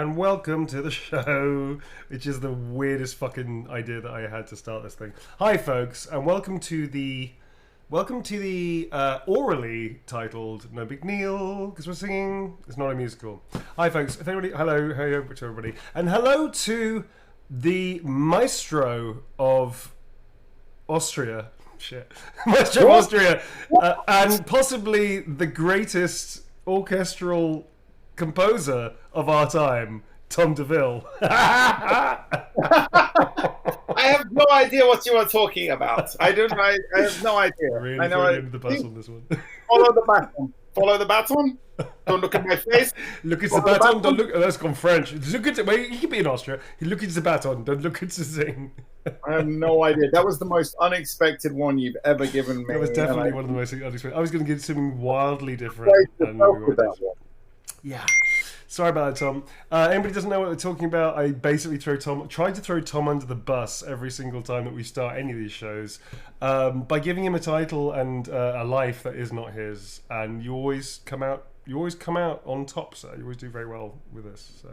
And welcome to the show, which is the weirdest fucking idea that I had to start this thing. Hi, folks, and welcome to the orally titled No Big Neil, because we're singing. It's not a musical. Hi, folks. If anybody, hello to everybody, and hello to the maestro of Austria. Shit, maestro of Austria, and possibly the greatest orchestral composer of our time, Tom DeVille. I have no idea what you are talking about. I have no idea. Really I know. throwing you under the bus on this one. Follow the baton. Follow the baton. Don't look at my face. Look at the baton. Don't look. Oh, that's gone French. Look at. Wait, you can be in Austria. You look at the baton. Don't look at the thing. I have no idea. That was the most unexpected one you've ever given me. That was definitely one of the most unexpected. I was going to give something wildly different. Yeah. Sorry about that, Tom. Anybody doesn't know what they're talking about, I basically tried to throw Tom under the bus every single time that we start any of these shows by giving him a title and a life that is not his. And you always come out on top, sir. You always do very well with this. So,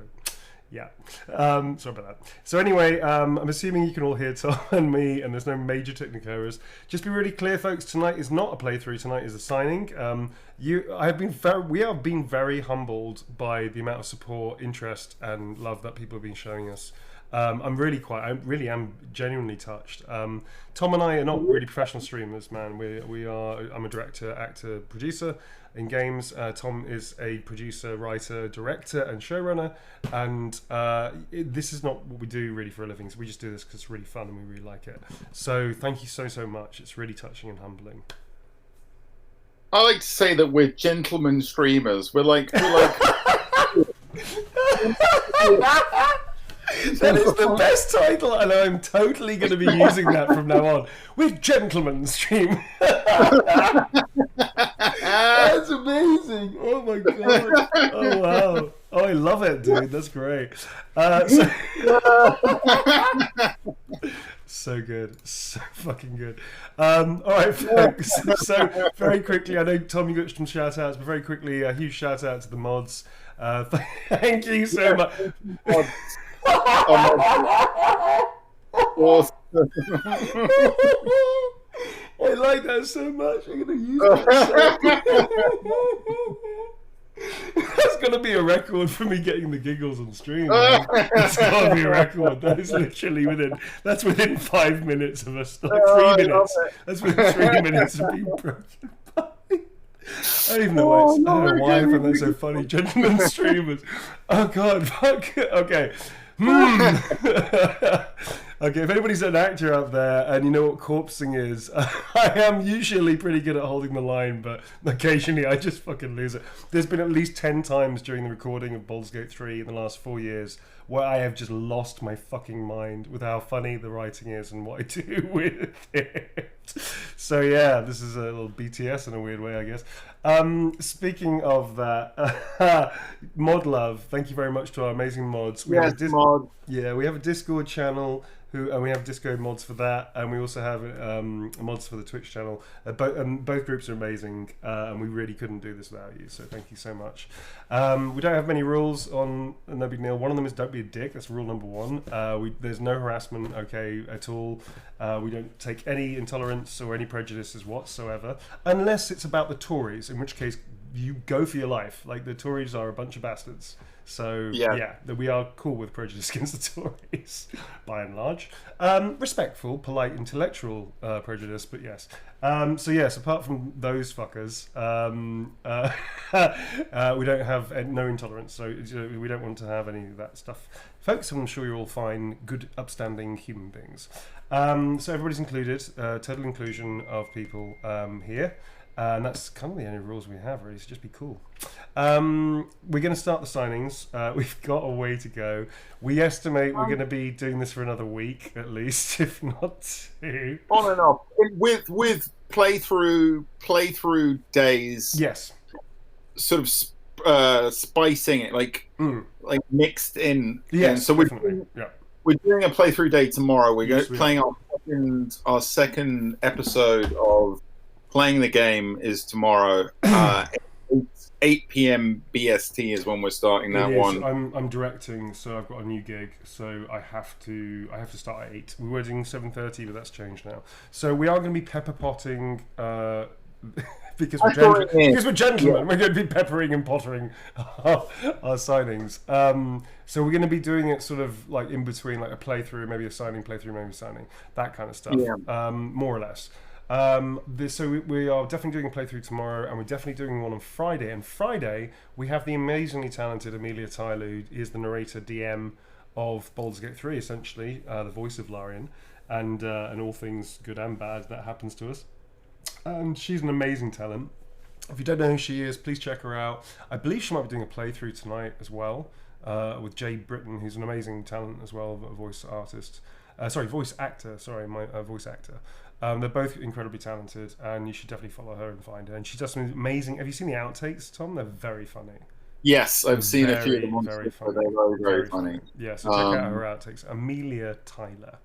yeah. Sorry about that. So anyway, I'm assuming you can all hear Tom and me, and there's no major technical errors. Just be really clear, folks. Tonight is not a playthrough. Tonight is a signing. We have been very humbled by the amount of support, interest, and love that people have been showing us. I really am genuinely touched. Tom and I are not really professional streamers, man. I'm a director, actor, producer in games. Tom is a producer, writer, director, and showrunner. And this is not what we do really for a living. So we just do this because it's really fun and we really like it. So thank you so much. It's really touching and humbling. I like to say that we're gentlemen streamers. We're like That is the best title, and I'm totally going to be using that from now on. With gentlemen stream. That's amazing. Oh my god. Oh wow. Oh, I love it, dude. That's great. So good. So fucking good. All right, folks. So very quickly, I know, Tom, you got some shout outs, but very quickly, a huge shout out to the mods. Thank you so much. awesome. I like that so much. I'm going to use that. That's going to be a record for me getting the giggles on stream. It's got to be a record. That is literally within 5 minutes of us. Like 3 minutes. That's within 3 minutes of being broken by. I don't even know why I find that so funny. Gentlemen streamers. Oh god, fuck. Okay. Okay, if anybody's an actor out there and you know what corpsing is, I am usually pretty good at holding the line, but occasionally I just fucking lose it. There's been at least 10 times during the recording of Baldur's Gate 3 in the last 4 years where I have just lost my fucking mind with how funny the writing is and what I do with it. So yeah, this is a little BTS in a weird way, I guess. Speaking of that, Mod Love, thank you very much to our amazing mods. We have a Discord channel, and we have Discord mods for that, and we also have mods for the Twitch channel. Both groups are amazing, and we really couldn't do this without you, so thank you so much. We don't have many rules on No Big Deal. One of them is don't be a dick. That's rule number 1. There's no harassment, at all. We don't take any intolerance or any prejudices whatsoever, unless it's about the Tories, in which case you go for your life. Like, the Tories are a bunch of bastards. So yeah, we are cool with prejudice against the Tories, by and large. Respectful, polite, intellectual prejudice, but yes. So yes, apart from those fuckers, we don't have no intolerance. So we don't want to have any of that stuff, folks. I'm sure you're all fine, good, upstanding human beings. So everybody's included, total inclusion of people here. And that's kind of the only rules we have, really, so just be cool. We're going to start the signings. We've got a way to go. We estimate we're going to be doing this for another week, at least, if not 2. On and off. With playthrough days. Yes. Sort of spicing it, like mixed in. Yes, so we're doing a playthrough day tomorrow. We're playing our second episode of Playing the Game is tomorrow. 8 p.m. BST is when we're starting that It is. one. I'm directing, so I've got a new gig, so I have to start at 8. We were doing 7:30, but that's changed now. So we are going to be pepper potting. Because we're gentlemen, we're going to be peppering and pottering our signings. So we're going to be doing it sort of like in between, like a playthrough, maybe a signing, playthrough, maybe a signing, that kind of stuff, more or less. So we are definitely doing a playthrough tomorrow, and we're definitely doing one on Friday. And Friday, we have the amazingly talented Amelia Tyler, who is the narrator DM of Baldur's Gate 3, essentially, the voice of Larian, and all things good and bad that happens to us. And she's an amazing talent. If you don't know who she is, please check her out. I believe she might be doing a playthrough tonight as well, with Jay Britton, who's an amazing talent as well, a voice actor. They're both incredibly talented, and you should definitely follow her and find her. And she does some amazing. Have you seen the outtakes, Tom? They're very funny. Yes, I've seen a few of them. Very funny. They're very funny. Yeah, so check out her outtakes. Amelia Tyler.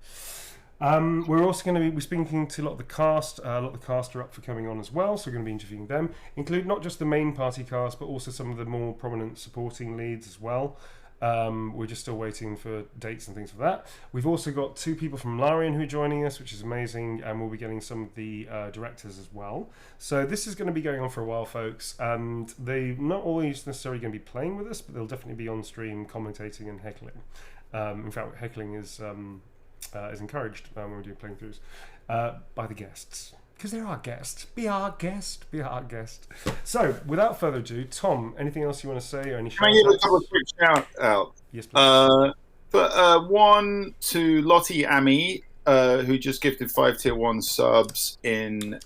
We're also going to be speaking to a lot of the cast. A lot of the cast are up for coming on as well, so we're going to be interviewing them. Include not just the main party cast, but also some of the more prominent supporting leads as well. We're just still waiting for dates and things for that. We've also got 2 people from Larian who are joining us, which is amazing, and we'll be getting some of the directors as well. So this is going to be going on for a while, folks, and they're not always necessarily going to be playing with us, but they'll definitely be on stream commentating and heckling. In fact, heckling is encouraged when we're doing playthroughs by the guests, because they're our guest. Be our guest. So, without further ado, Tom, anything else you want to say, or any? Can I give a couple of quick shout out? Yes, please. One to Lottie Ami, who just gifted 5 tier 1 subs in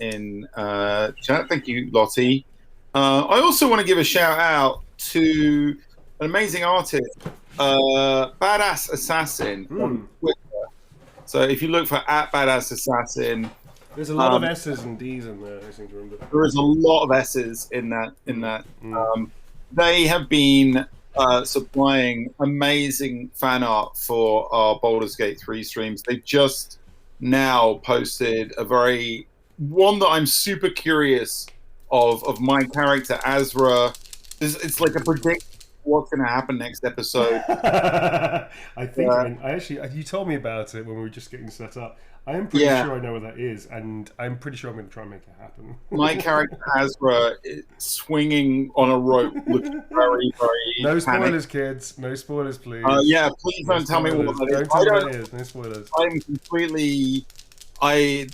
chat. Thank you, Lottie. I also want to give a shout out to an amazing artist, Badass Assassin on Twitter. So if you look for @BadassAssassin, there's a lot of S's and D's in there. I seem to remember. There is a lot of S's in that. They have been supplying amazing fan art for our Baldur's Gate 3 streams. They've just now posted one that I'm super curious of my character Azra. It's like a prediction what's going to happen next episode. I think you told me about it when we were just getting set up. I am pretty sure I know what that is, and I'm pretty sure I'm going to try and make it happen. My character Azra is swinging on a rope, looking very, very. No spoilers, kids. No spoilers, please. Please don't tell me what that is. Don't tell me what it is. No spoilers. I'm completely. I've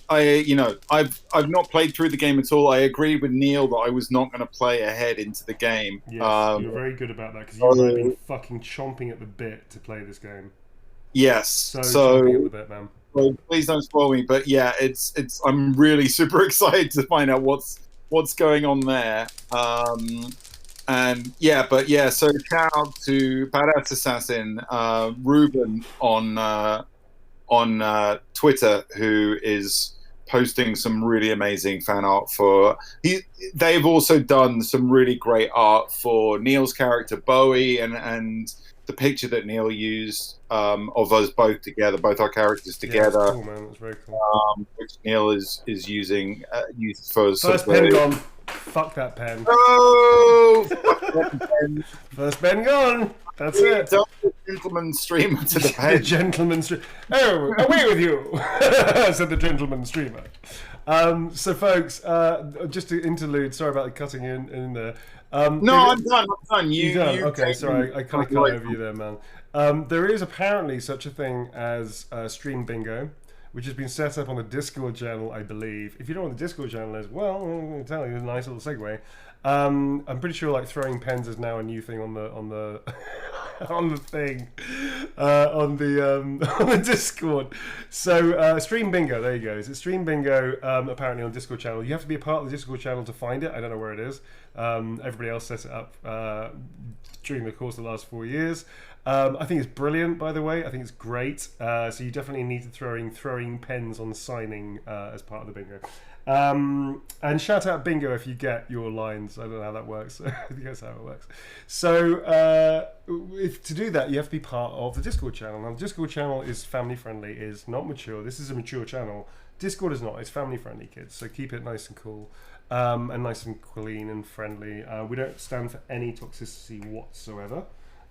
not played through the game at all. I agreed with Neil that I was not going to play ahead into the game. Yes, you're very good about that, because you've been fucking chomping at the bit to play this game. Yes, so chomping at the bit, man. Well, please don't spoil me. But yeah, it's. I'm really super excited to find out what's going on there. So shout out to Badass Assassin, Ruben on Twitter, who is posting some really amazing fan art for. They've also done some really great art for Neil's character Bowie, and the picture that Neil used of us both together, both our characters together. Yeah, cool, man. That's very cool. Which Neil is using for first pen gone. Fuck that pen. Oh, first pen gone. That's it. The gentleman streamer to the pen. The gentleman streamer. Oh, away with you, said the gentleman streamer. So, folks, just to interlude. Sorry about the cutting in there. I'm done. You done? Okay, sorry, I kind of cut over you there, man. There is apparently such a thing as Stream Bingo, which has been set up on the Discord channel, I believe. If you don't know what the Discord channel is, well, I'm going to tell you, a nice little segue. I'm pretty sure like throwing pens is now a new thing on the on the thing on the Discord. So Stream Bingo, there you go. It's Stream Bingo apparently on Discord channel. You have to be a part of the Discord channel to find it. I don't know where it is. Everybody else set it up during the course of the last 4 years. I think it's brilliant, by the way. I think it's great. So you definitely need to throwing pens on signing as part of the bingo. And shout out bingo if you get your lines. I don't know how that works. I think that's how it works. So to do that, you have to be part of the Discord channel. Now, the Discord channel is family friendly, is not mature. This is a mature channel. Discord is not. It's family friendly, kids. So keep it nice and cool. and nice and clean and friendly. We don't stand for any toxicity whatsoever,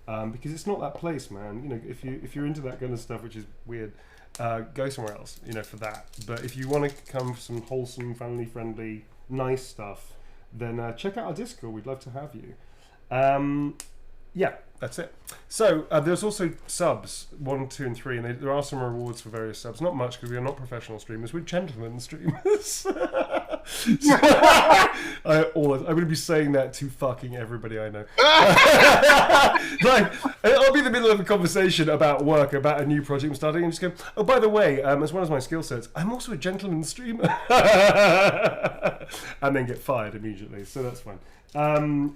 because it's not that place, man. You know, if you're into that kind of stuff, which is weird, go somewhere else. You know, for that. But if you want to come for some wholesome, family friendly, nice stuff, then check out our Discord. We'd love to have you. Yeah, that's it. So there's also subs 1, 2, and 3, and there are some rewards for various subs. Not much because we are not professional streamers. We're gentlemen streamers. I'm going to be saying that to fucking everybody I know. Like, I'll be in the middle of a conversation about work, about a new project I'm starting, and just go, oh, by the way, as well as my skill sets, I'm also a gentleman streamer. And then get fired immediately. So that's fine.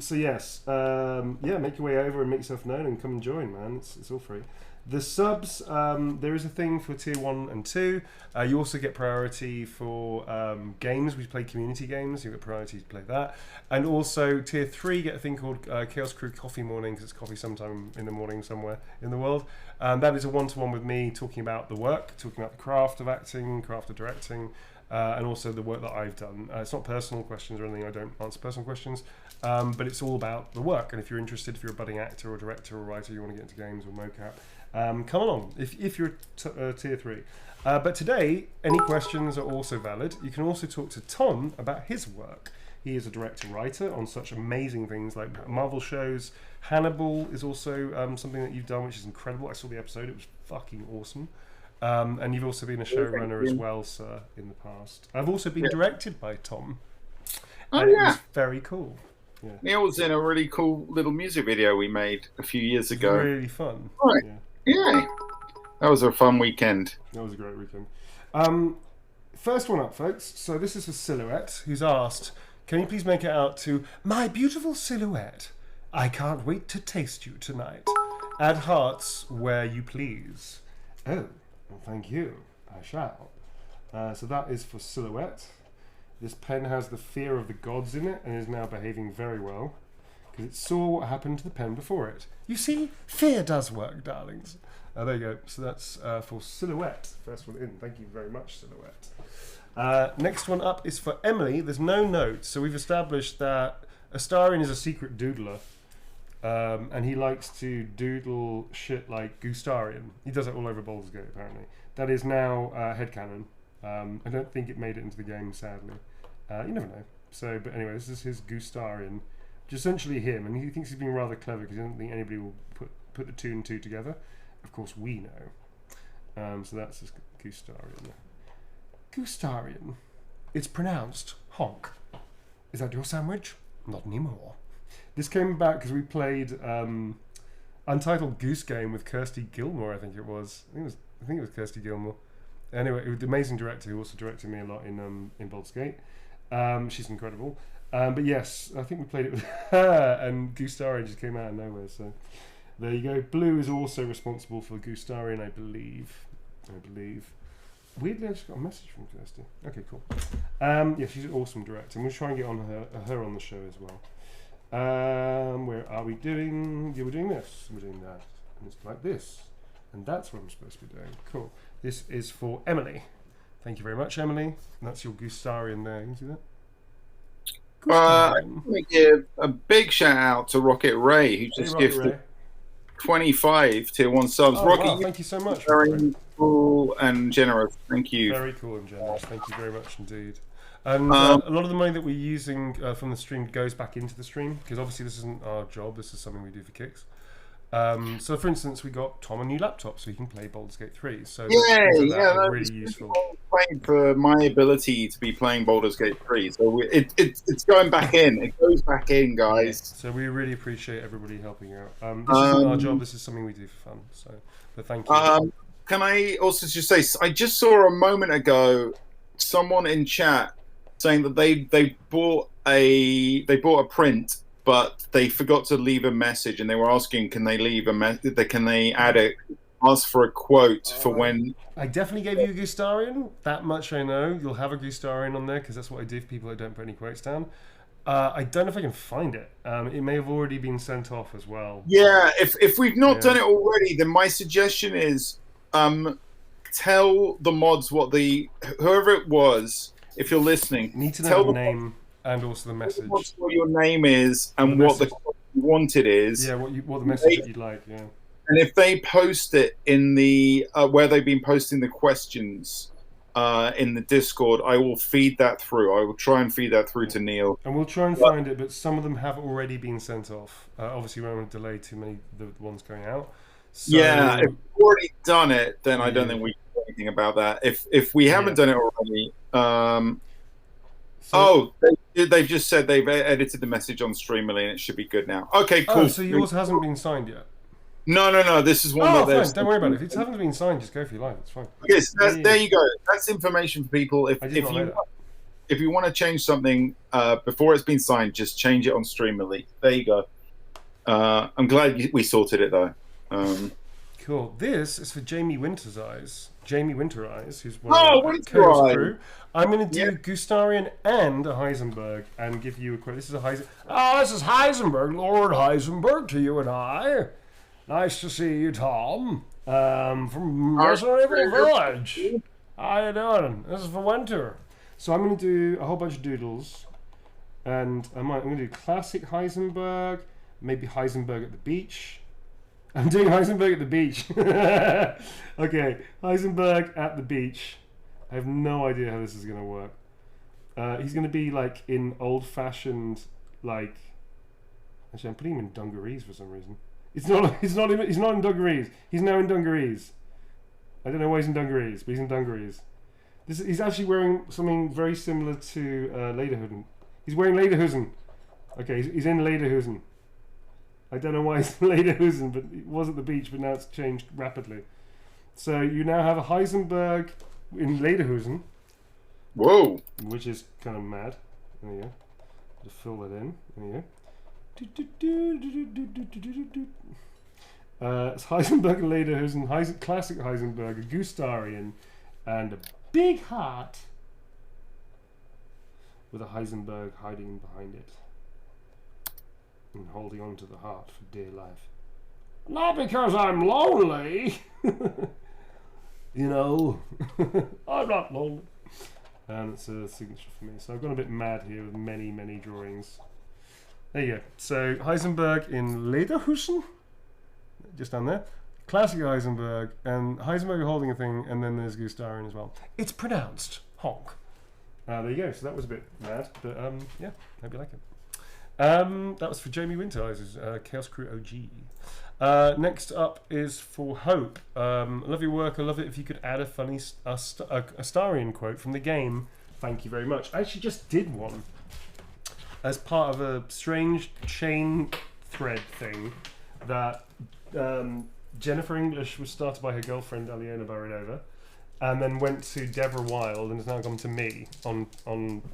So yes, yeah, make your way over and make yourself known and come and join, man. It's all free. The subs, there is a thing for tier 1 and 2. You also get priority for games. We play community games. You get priority to play that. And also tier 3, get a thing called Chaos Crew Coffee Morning, because it's coffee sometime in the morning somewhere in the world. That is a one-to-one with me talking about the work, talking about the craft of acting, craft of directing, and also the work that I've done. It's not personal questions or anything. I don't answer personal questions, but it's all about the work. And if you're interested, if you're a budding actor or director or writer, you want to get into games or mocap, come along if you're tier 3. But today, any questions are also valid. You can also talk to Tom about his work. He is a director-writer on such amazing things like Marvel shows. Hannibal is also something that you've done, which is incredible. I saw the episode. It was fucking awesome. And you've also been a showrunner as well, sir, in the past. I've also been directed by Tom. And it was very cool. Yeah. Neil was in a really cool little music video we made a few years ago. Really fun. Right. Yeah. That was a fun weekend. That was a great weekend. First one up, folks. So this is for Silhouette, who's asked, can you please make it out to my beautiful Silhouette? I can't wait to taste you tonight. Add hearts where you please. Oh, well, thank you. I shall. So that is for Silhouette. This pen has the fear of the gods in it and is now behaving very well because it saw what happened to the pen before it. You see, fear does work, darlings. There you go. So that's for Silhouette. First one in. Thank you very much, Silhouette. Next one up is for Emily. There's no notes, so we've established that Astarion is a secret doodler. And he likes to doodle shit like Gustarian. He does it all over Baldur's Gate, apparently. That is now headcanon. I don't think it made it into the game, sadly. You never know. So, but anyway, this is his Gustarian, which is essentially him, and he thinks he's being rather clever because he doesn't think anybody will put the 2 and 2 together. Of course, we know. So that's his Gustarian. Gustarian. It's pronounced honk. Is that your sandwich? Not anymore. This came about because we played Untitled Goose Game with Kirsty Gilmore, I think it was. I think it was Kirsty Gilmore. Anyway, it was an amazing director who also directed me a lot in Baldur's Gate. She's incredible. But yes, I think we played it with her, and Gustarian just came out of nowhere. So there you go. Blue is also responsible for Gustarian, I believe. Weirdly, I just got a message from Kirsty. Okay, cool. Yeah, she's an awesome director, and we'll try and get on her on the show as well. Where are we doing? Yeah, we're doing this. We're doing that. And it's like this. And that's what I'm supposed to be doing. Cool. This is for Emily. Thank you very much, Emily. And that's your Gustarian there. Can you see that? I want to give a big shout out to Rocket Ray, who just gifted 25 tier 1 subs. Oh, Rocket, wow, thank you so much. Very cool and generous. Thank you. Very cool and generous. Thank you very much indeed. And a lot of the money that we're using from the stream goes back into the stream, because obviously this isn't our job. This is something we do for kicks. So, for instance, we got Tom a new laptop so he can play Baldur's Gate 3. So that's really useful. Playing for my ability to be playing Baldur's Gate 3. So it's going back in. It goes back in, guys. So we really appreciate everybody helping out. This isn't our job. This is something we do for fun. So, but thank you. Can I also just say, I just saw a moment ago someone in chat saying that they bought a print, but they forgot to leave a message, and they were asking, can they leave a message? Can they ask for a quote for when? I definitely gave you a Gustarian. That much I know. You'll have a Gustarian on there because that's what I do for people that don't put any quotes down. I don't know if I can find it. It may have already been sent off as well. Yeah, if we've not done it already, then my suggestion is tell the mods whoever it was. If you're listening, you need to know the name. And also the message. What your name is and what the you wanted is. Yeah, what the message that you'd like. Yeah. And if they post it in the where they've been posting the questions in the Discord, I will feed that through. I will try and feed that through to Neil. And we'll try and find it, but some of them have already been sent off. Obviously, we don't want to delay too many the ones going out. So, yeah, if we've already done it, then I don't think we can do anything about that. If we haven't done it already, they've just said they've edited the message on Streamily and it should be good now. Okay, cool. Oh, so yours hasn't been signed yet? No. This is one that fine. Don't worry about it. If it hasn't been signed, just go for your life. It's fine. Yes, there you go. That's information for people. If you want to change something before it's been signed, just change it on Streamily. There you go. I'm glad we sorted it though. Cool. This is for Jamie Winter Eyes, who's one of the Chaos crew. I'm going to do Gustarian and a Heisenberg and give you a quote. This is a Heisenberg. Oh, this is Heisenberg, Lord Heisenberg to you and I. Nice to see you, Tom. From Resident Evil Village. How you doing? This is for winter. So I'm going to do a whole bunch of doodles. And I'm going to do classic Heisenberg, maybe Heisenberg at the beach. I'm doing Heisenberg at the beach. Okay, Heisenberg at the beach. I have no idea how this is going to work. He's going to be like in old-fashioned, like... Actually, I'm putting him in dungarees for some reason. He's not in dungarees. He's now in dungarees. I don't know why he's in dungarees, but he's in dungarees. He's actually wearing something very similar to Lederhosen. He's wearing Lederhosen. Okay, he's in Lederhosen. I don't know why it's Lederhosen, but it was at the beach, but now it's changed rapidly. So you now have a Heisenberg in Lederhosen. Whoa! Which is kind of mad. There you go. Just fill that in. There you go. It's Heisenberg and Lederhosen, classic Heisenberg, a Gustarian, and a big heart with a Heisenberg hiding behind it. And holding on to the heart for dear life. Not because I'm lonely. You know, I'm not lonely. And it's a signature for me. So I've gone a bit mad here with many, many drawings. There you go. So Heisenberg in Lederhosen, just down there. Classic Heisenberg, and Heisenberg holding a thing, and then there's Gustarian as well. It's pronounced honk. There you go. So that was a bit mad, but yeah, hope you like it. That was for Jamie Winter's Chaos Crew OG. Next up is for Hope. Love your work. I love it if you could add a funny Astarian quote from the game. Thank you very much. I actually just did one as part of a strange chain thread thing that Jennifer English was started by her girlfriend Aliona Baranova, and then went to Deborah Wild and has now gone to me on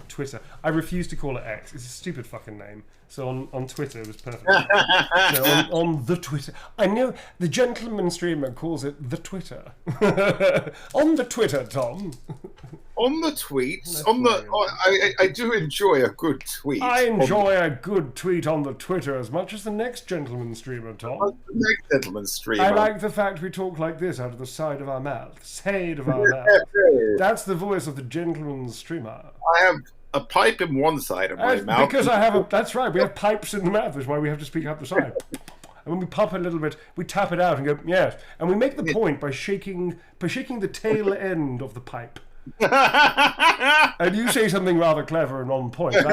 Twitter. I refuse to call it X. It's a stupid fucking name. So on Twitter it was perfect. So on the Twitter. I know the gentleman streamer calls it the Twitter. On the Twitter, Tom. On the tweets, I do enjoy a good tweet. I enjoy a good tweet on the Twitter as much as the next gentleman streamer, Tom. The next gentleman streamer. I like the fact we talk like this out of the side of our mouth. Side of our mouth. That's the voice of the gentleman streamer. I have a pipe in one side of my mouth. Because I have that's right, we have pipes in the mouth, that's why we have to speak out the side. And when we pop it a little bit, we tap it out and go, yes. And we make the point by shaking the tail end of the pipe. And you say something rather clever and on point. And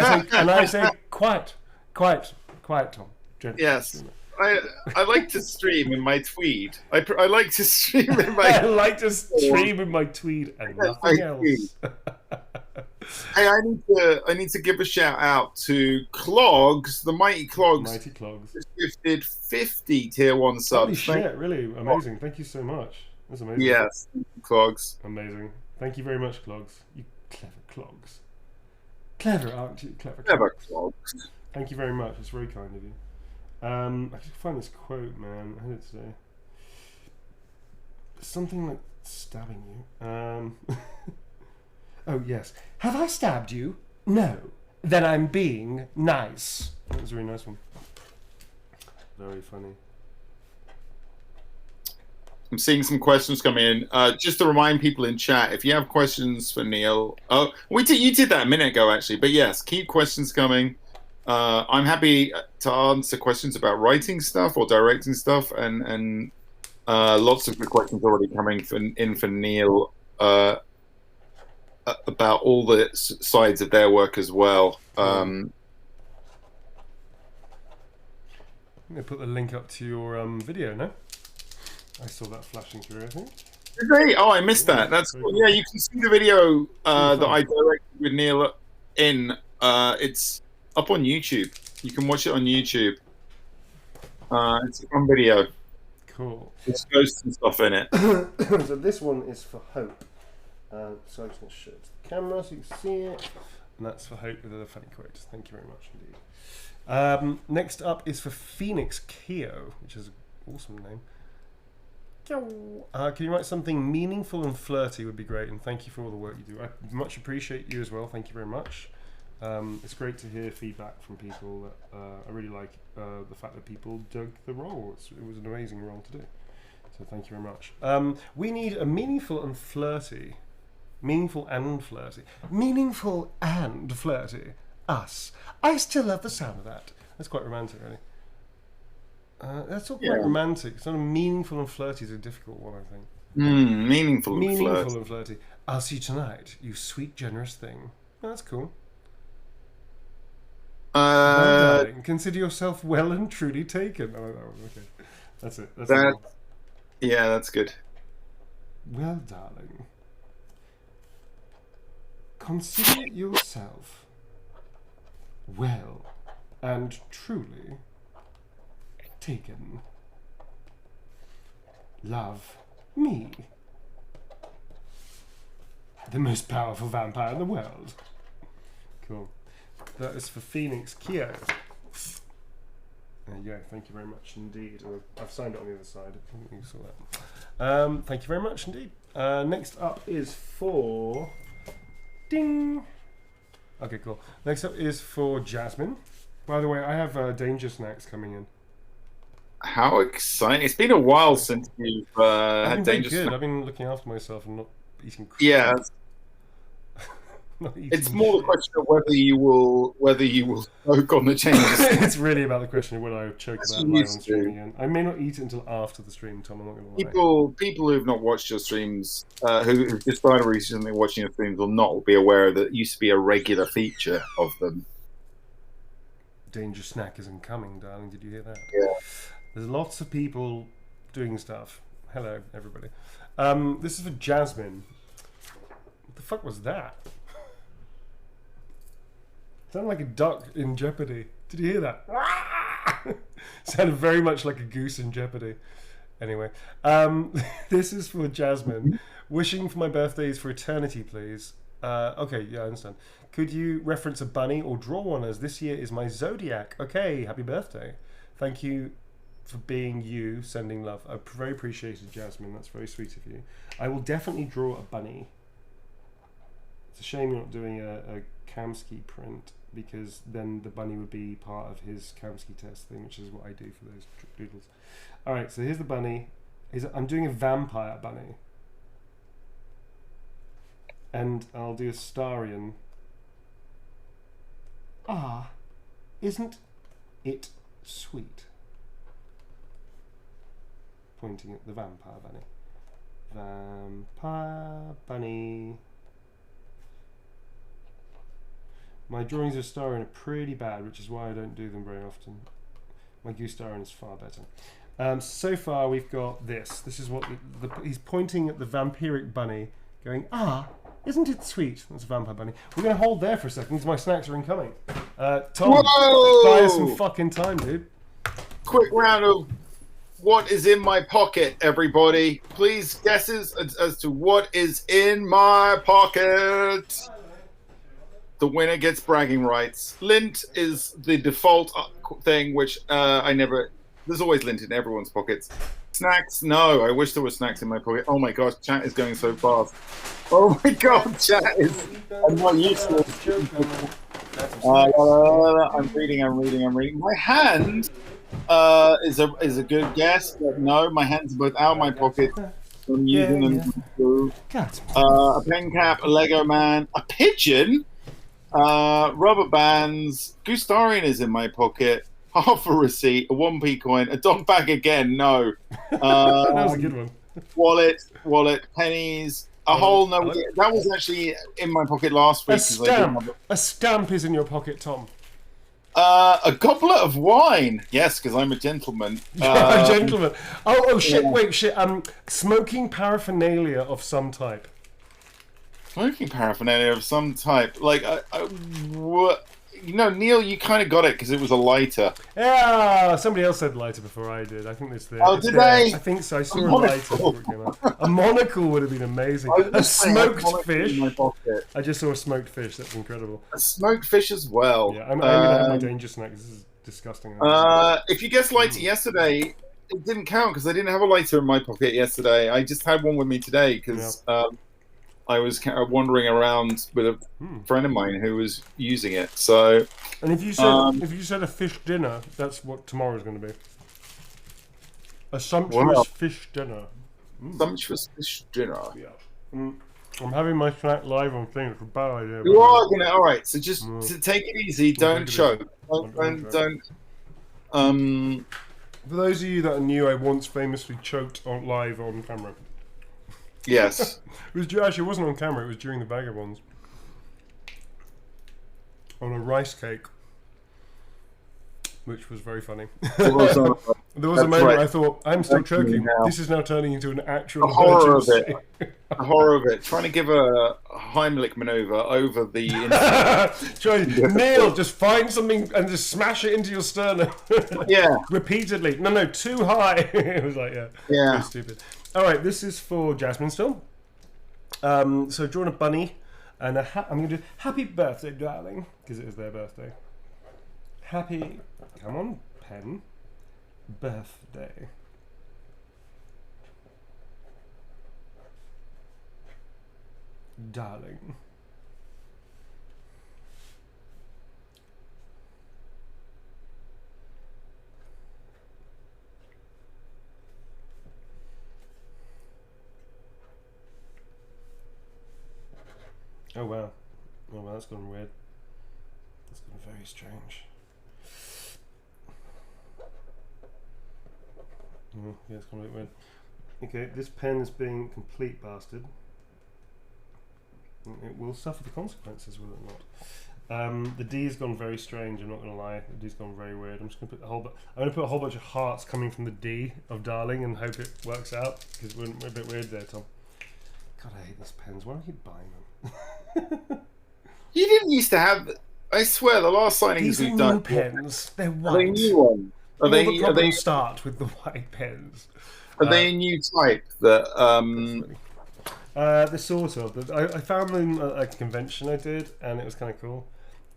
I say, quiet, Tom. Gently. Yes. I like to stream in my tweed. I like to stream in my... I like to stream in my tweed and nothing else. Hey, I need to give a shout out to Clogs, the Mighty Clogs. Mighty Clogs. Just gifted 50 tier 1 subs. Holy shit, really amazing. Thank you so much. That's amazing. Yes, Clogs. Amazing. Thank you very much, Clogs. You clever Clogs. Clever, aren't you? Clever Clogs. Thank you very much. It's very kind of you. I should find this quote, man. I had it today. Something like stabbing you. Oh, yes. Have I stabbed you? No. Then I'm being nice. That was a really nice one. Very funny. I'm seeing some questions come in. Just to remind people in chat, if you have questions for Neil, you did that a minute ago actually, but yes, keep questions coming. I'm happy to answer questions about writing stuff or directing stuff, and lots of good questions already coming in for Neil about all the sides of their work as well. I'm going to put the link up to your video now. I saw that flashing through, I think. Did they? Oh, I missed that. That's cool. Yeah, you can see the video that I directed with Neil in. It's up on YouTube. You can watch it on YouTube. It's a fun video. Cool. There's ghosts and stuff in it. So this one is for Hope. So I'm just going to show it to the camera so you can see it. And that's for Hope with the funny quotes. Thank you very much indeed. Next up is for Phoenix Keo, which is an awesome name. Can you write something meaningful and flirty would be great, and thank you for all the work you do. I much appreciate you as well. Thank you very much. It's great to hear feedback from people. That I really like the fact that people dug the role. It was an amazing role to do. So thank you very much. We need a meaningful and flirty. Meaningful and flirty. Meaningful and flirty. Us. I still love the sound of that. That's quite romantic, really. That's all quite romantic. Sort of meaningful and flirty is a difficult one, I think. Meaningful and flirty. I'll see you tonight, you sweet, generous thing. Oh, that's cool. Well, darling, consider yourself well and truly taken. Oh, that one. Okay. That's it. Yeah, that's good. Well, darling, consider yourself well and truly taken. Love me, the most powerful vampire in the world. Cool. That is for Phoenix Keo. There you go. Thank you very much indeed. I've signed it on the other side. You saw that. Thank you very much indeed. Next up is for ding. Okay, cool. Next up is for Jasmine. By the way, I have danger snacks coming in. How exciting! It's been a while since you've had danger snacks. I've been looking after myself and not eating crap. Yeah. It's more the question of whether you will choke on the changes. It's really about the question of whether I choke about live on stream again. I may not eat it until after the stream, Tom. I'm not going to lie. People who've not watched your streams, who've just started recently watching your streams, will not be aware that it used to be a regular feature of them. Danger snack isn't coming, darling. Did you hear that? Yeah. There's lots of people doing stuff. Hello, everybody. This is for Jasmine. What the fuck was that? Sounded like a duck in Jeopardy. Did you hear that? Sounded very much like a goose in Jeopardy. Anyway, this is for Jasmine. Wishing for my birthdays for eternity, please. Okay, yeah, I understand. Could you reference a bunny or draw one, as this year is my zodiac? Okay, happy birthday. Thank you for being you, sending love. I very appreciated, Jasmine. That's very sweet of you. I will definitely draw a bunny. It's a shame you're not doing a Kamsky print, because then the bunny would be part of his Kamsky test thing, which is what I do for those doodles. Alright, so here's the bunny. I'm doing a vampire bunny. And I'll do a Starion. Ah, isn't it sweet? Pointing at the vampire bunny. Vampire bunny. My drawings of Starion are pretty bad, which is why I don't do them very often. My Goose Starion is far better. So far we've got this. This is what he's pointing at the vampiric bunny, going, ah, isn't it sweet? That's a vampire bunny. We're going to hold there for a second because my snacks are incoming. Tom, buy us some fucking time, dude. Quick round of what is in my pocket, everybody. Please guesses as to what is in my pocket. The winner gets bragging rights. Lint is the default thing, which I never... There's always lint in everyone's pockets. Snacks? No, I wish there were snacks in my pocket. Oh my gosh, chat is going so fast. Oh my god, chat is... I'm not used to it. I'm reading. My hand is a good guess, but no, my hands are both out of my pocket. I'm using them. A pen cap, a Lego man, a pigeon, rubber bands, Gustarian is in my pocket, half a receipt, a 1p coin, a dog bag again. No, That was a good one. wallet, pennies. A whole no. That was actually in my pocket last week. A stamp is in your pocket, Tom. A goblet of wine. Yes, because I'm a gentleman. A gentleman. Oh shit! Yeah. Wait, shit. Smoking paraphernalia of some type. Smoking paraphernalia of some type. Like, what? You know, Neil, you kind of got it because it was a lighter. Yeah, somebody else said lighter before I did. I think it's there. Oh, did they? I think so. I saw a lighter before it came out. A monocle would have been amazing. A smoked fish. In my pocket. I just saw a smoked fish. That's incredible. A smoked fish as well. Yeah, I'm gonna have my danger snack. This is disgusting. If you guessed lighter yesterday, it didn't count because I didn't have a lighter in my pocket yesterday. I just had one with me today because I was wandering around with a friend of mine who was using it. So, and if you said a fish dinner, that's what tomorrow's going to be. A sumptuous fish dinner. Sumptuous fish dinner. Yeah. I'm having my snack live on thing. It's a bad idea. You are gonna. All right. So just to take it easy. Don't choke. Don't. For those of you that are new, I once famously choked on live on camera. Yes. It wasn't on camera, it was during the Vagabonds. On a rice cake. Which was very funny. There was a moment where I thought, I'm still choking. This is now turning into an actual horror of it. The horror of it. Trying to give a Heimlich maneuver over the Neil, just find something and just smash it into your sternum. Yeah. Repeatedly. No, too high. It was like, yeah. Stupid. Alright, this is for Jasmine still. So drawn a bunny and I'm going to do happy birthday, darling, because it is their birthday. Happy, come on, pen, birthday. Darling. Oh wow. Oh wow, that's gone weird. That's gone very strange. Yeah, it's gone a bit weird. Okay, this pen is being a complete bastard. It will suffer the consequences, will it not? The D's gone very strange, I'm not gonna lie. The D's gone very weird. I'm just gonna put a whole bunch of hearts coming from the D of darling and hope it works out, because we're a bit weird there, Tom. God, I hate these pens. Why do I keep buying them? You didn't used to have. I swear, the last signings we've done. New pens. They're white. Are they new ones? Are they start with the white pens? Are they a new type that? The sort of. I found them at a convention I did, and it was kind of cool.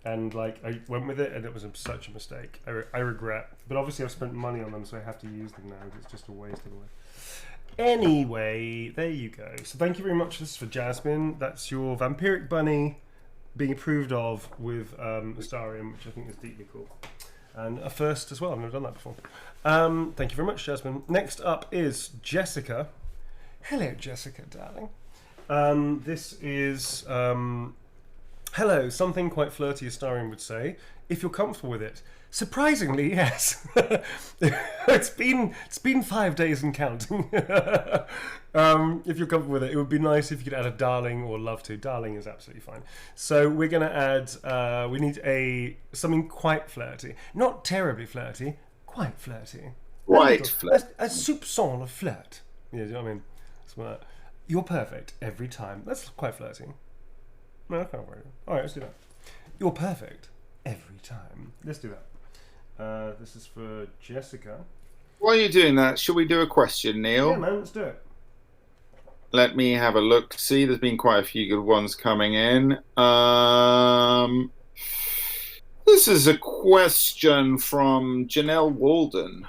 And like I went with it, and it was such a mistake. I regret. But obviously, I've spent money on them, so I have to use them now. It's just a waste of away. Anyway, there you go. So thank you very much. This is for Jasmine. That's your vampiric bunny being approved of with Astarium, which I think is deeply cool. And a first as well. I've never done that before. Thank you very much, Jasmine. Next up is Jessica. Hello, Jessica, darling. This is hello, something quite flirty, Astarium would say, if you're comfortable with it. Surprisingly, yes. It's been 5 days and counting. If you're comfortable with it, it would be nice if you could add a darling or love to. Darling is absolutely fine. So we're going to add. We need something quite flirty, not terribly flirty, quite flirty. Quite flirty. A soupçon of flirt. Yeah, you know what I mean? Smart. You're perfect every time. That's quite flirty. No, I can't worry. All right, let's do that. You're perfect every time. Let's do that. This is for Jessica. While you're doing that, should we do a question, Neil? Yeah, man, let's do it. Let me have a look. See, there's been quite a few good ones coming in. This is a question from Janelle Walden.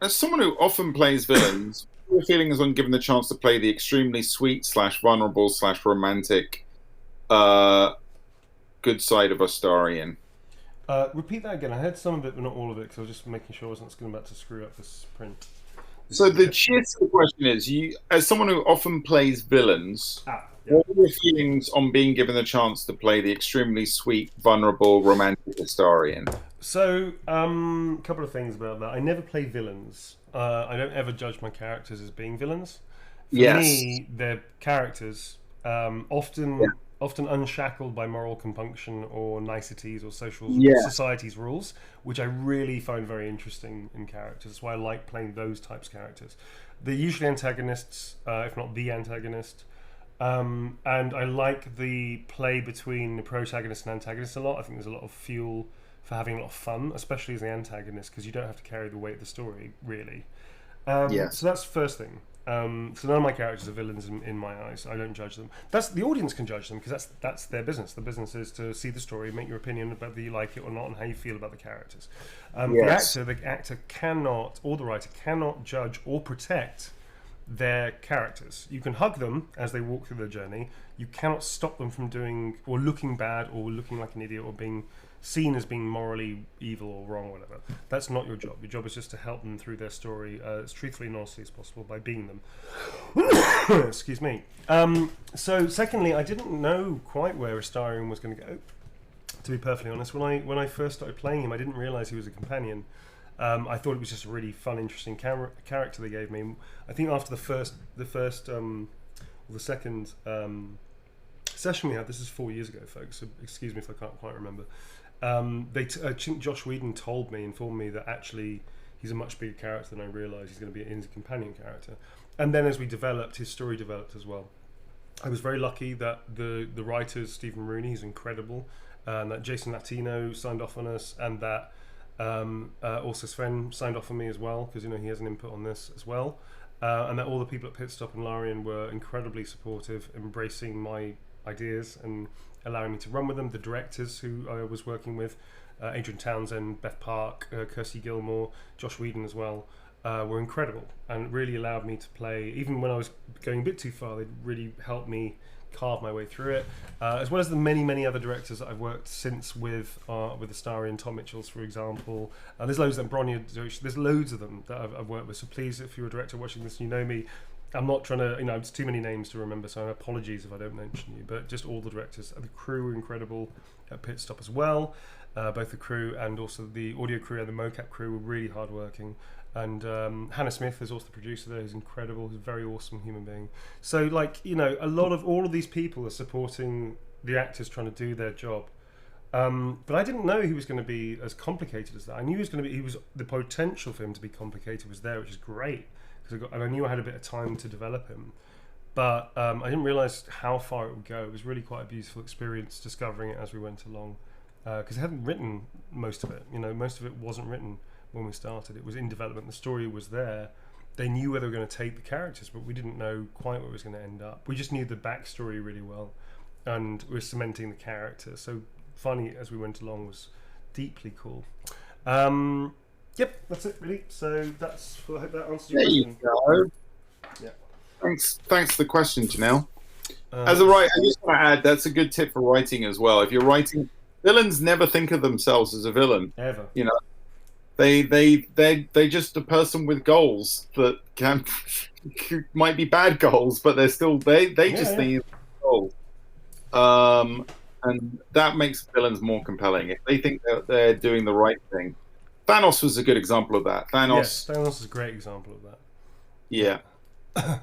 As someone who often plays villains, what are your feelings on given the chance to play the extremely sweet / vulnerable / romantic good side of Astarion? Repeat that again. I heard some of it, but not all of it, because I was just making sure I wasn't about to screw up this print. So the gist of the question is, you, as someone who often plays villains, Yeah. what are your feelings on being given the chance to play the extremely sweet, vulnerable, romantic historian? So, a couple of things about that. I never play villains. I don't ever judge my characters as being villains. For me, they're characters, often unshackled by moral compunction or niceties or society's rules, which I really find very interesting in characters. That's why I like playing those types of characters. They're usually antagonists, if not the antagonist. And I like the play between the protagonist and antagonist a lot. I think there's a lot of fuel for having a lot of fun, especially as the antagonist, because you don't have to carry the weight of the story, really. So that's the first thing. So none of my characters are villains in my eyes. I don't judge them. The audience can judge them, because that's their business. The business is to see the story, make your opinion about whether you like it or not, and how you feel about the characters. The actor cannot, or the writer cannot judge or protect their characters. You can hug them as they walk through their journey. You cannot stop them from doing or looking bad or looking like an idiot or being seen as being morally evil or wrong, or whatever. That's not your job. Your job is just to help them through their story as truthfully and honestly as possible by being them. Excuse me. So secondly, I didn't know quite where Astarion was going to go, to be perfectly honest. When I first started playing him, I didn't realise he was a companion. I thought it was just a really fun, interesting character they gave me. I think after the second session we had, this is 4 years ago, folks, so excuse me if I can't quite remember. I think Josh Whedon informed me that actually he's a much bigger character than I realised. He's going to be a companion character. And then as we developed, his story developed as well. I was very lucky that the writers, Stephen Rooney, he's incredible, and that Jason Latino signed off on us, and that also Sven signed off on me as well, because he has an input on this as well, and that all the people at Pit Stop and Larian were incredibly supportive, embracing my ideas and allowing me to run with them. The directors who I was working with, Adrian Townsend, Beth Park, Kirsty Gilmore, Josh Whedon as well, were incredible, and really allowed me to play, even when I was going a bit too far. They really helped me carve my way through it, as well as the many other directors that I've worked since with Astarion, Tom Mitchell's, for example. There's loads of them, Bronya, there's loads of them that I've worked with. So please, if you're a director watching this, you know me, I'm not trying to, it's too many names to remember, so apologies if I don't mention you, but just all the directors. The crew were incredible at Pit Stop as well. Both the crew and also the audio crew and the mocap crew were really hardworking. And Hannah Smith is also the producer there, who's incredible, who's a very awesome human being. So, all of these people are supporting the actors trying to do their job. But I didn't know he was going to be as complicated as that. I knew the potential for him to be complicated was there, which is great, and I knew I had a bit of time to develop him. But I didn't realise how far it would go. It was really quite a beautiful experience discovering it as we went along, because I hadn't written most of it. Most of it wasn't written when we started. It was in development. The story was there. They knew where they were going to take the characters, but we didn't know quite where it was going to end up. We just knew the backstory really well, and we were cementing the character. So finding it as we went along was deeply cool. Yep, that's it really. So I hope that answers your question. There you go. Yeah. Thanks for the question, Janelle. As a writer, I just want to add, that's a good tip for writing as well. If you're writing, villains never think of themselves as a villain. Ever. They're just a person with goals that might be bad goals, but they're still think goals. And that makes villains more compelling if they think they're doing the right thing. Thanos was a good example of that. Thanos is a great example of that. Yeah. I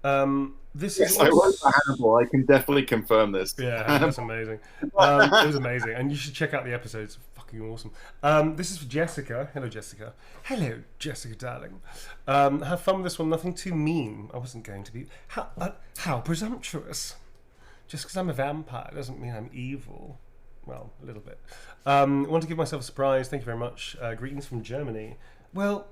wrote for Hannibal. I can definitely confirm this. Yeah, that's amazing. It was amazing, and you should check out the episodes. Fucking awesome. This is for Jessica. Hello, Jessica. Hello, Jessica, darling. Have fun with this one. Nothing too mean. I wasn't going to be. How presumptuous. Just because I'm a vampire doesn't mean I'm evil. Well, a little bit. I want to give myself a surprise. Thank you very much. Greetings from Germany. Well,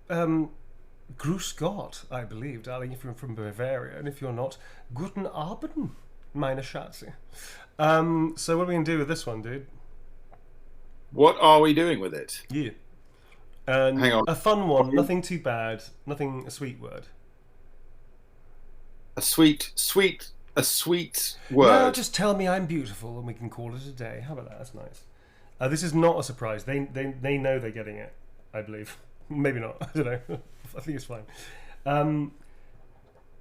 Grüß Gott, I believe, darling, if you're from Bavaria. And if you're not, Guten Abend, meine Schatze. So what are we going to do with this one, dude? What are we doing with it? Yeah. And hang on. A fun one, nothing too bad, a sweet word. A sweet word. No, just tell me I'm beautiful and we can call it a day. How about that? That's nice. This is not a surprise. They know they're getting it, I believe. Maybe not. I don't know. I think it's fine.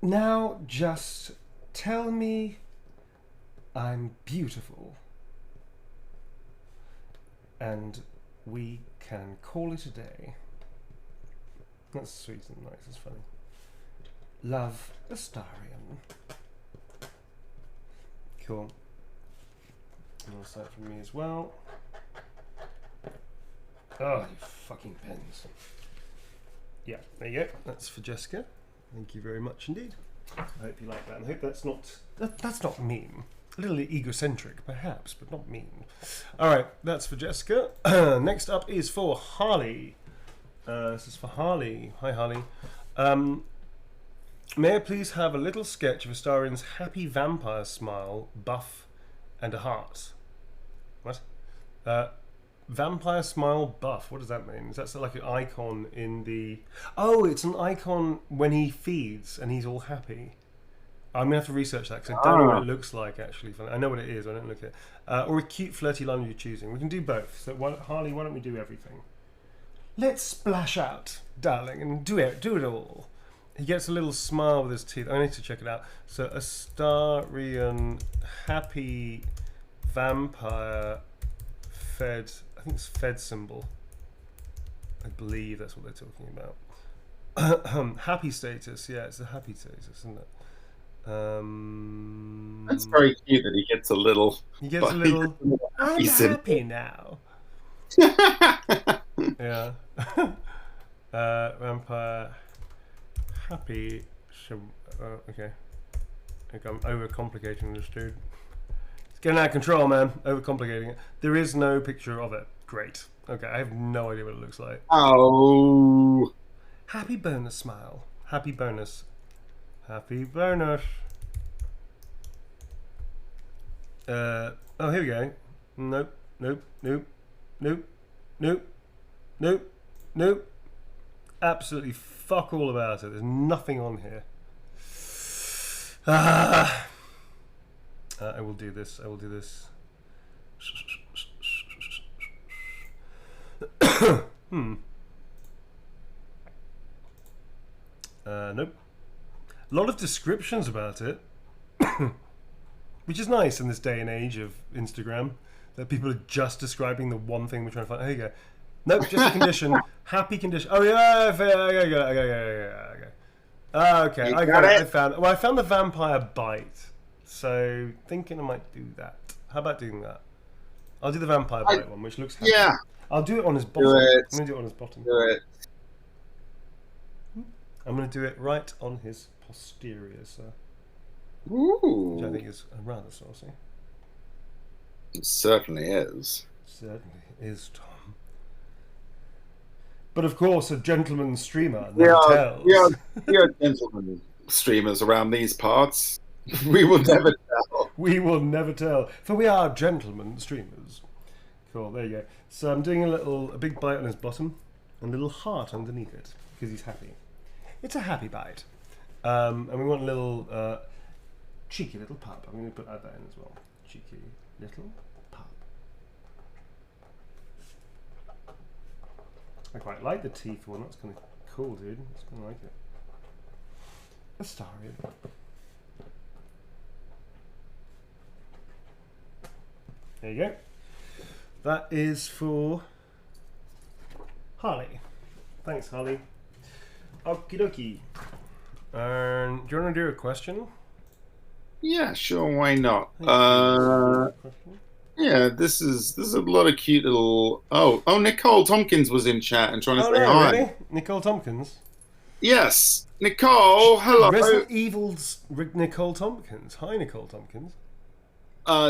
Now just tell me I'm beautiful. And we can call it a day. That's sweet and nice. It's funny. Love, Astarion. Cool. And also that from me as well. Oh, you fucking pens. Yeah, there you go. That's for Jessica. Thank you very much indeed. I hope you like that. And I hope that's not mean. A little egocentric, perhaps, but not mean. All right, that's for Jessica. Next up is for Harley. This is for Harley. Hi, Harley. May I please have a little sketch of Astarion's happy vampire smile, buff, and a heart? What? Vampire smile buff. What does that mean? Is that like an icon in the... Oh, it's an icon when he feeds and he's all happy. I'm going to have to research that because I don't know what it looks like, actually. I know what it is. I don't look at it. Or a cute, flirty line you're choosing. We can do both. So, Harley, why don't we do everything? Let's splash out, darling, and do it all. He gets a little smile with his teeth. I need to check it out. So, Astarion, happy, vampire, fed... I think it's fed symbol. I believe that's what they're talking about. Happy status. Yeah, it's a happy status, isn't it? That's very cute that he gets a little. He gets a little. I'm happy now. Yeah. Vampire. Happy. Okay. I think I'm overcomplicating this, dude. It's getting out of control, man. Overcomplicating it. There is no picture of it. Great. Okay, I have no idea what it looks like. Oh. Happy bonus smile. Happy bonus. Happy bonus. Oh, here we go. Nope. Absolutely fuck all about it. There's nothing on here. I will do this. Nope. A lot of descriptions about it, which is nice in this day and age of Instagram, that people are just describing the one thing we're trying to find. Here you go. Nope, just a condition. Happy condition. Oh yeah, okay. I got it. I found the vampire bite. So thinking I might do that. How about doing that? I'll do the vampire bite one, which looks happy. Yeah. I'll do it on his bottom. I'm gonna do it on his bottom. Do it. I'm going to do it right on his posterior, sir. Ooh. Which I think is rather saucy. It certainly is. Certainly is, Tom. But of course, a gentleman streamer never tells. We are gentlemen streamers around these parts. We will never tell. We will never tell, for we are gentlemen streamers. Cool, there you go. So I'm doing a big bite on his bottom, and a little heart underneath it, because he's happy. It's a happy bite. And we want a little cheeky little pup. I'm going to put that in as well. Cheeky little pup. I quite like the teeth one. That's kind of cool, dude. I kind of like it. Astarion. There you go. That is for Harley. Thanks, Harley. Okie dokie. Do you want to do a question? Yeah, sure. Why not? Yeah, this is a lot of cute little. Oh, Nicole Tompkins was in chat and trying to say hi. Really? Nicole Tompkins. Yes, Nicole. Hello. Resident Evil's Nicole Tompkins. Hi, Nicole Tompkins.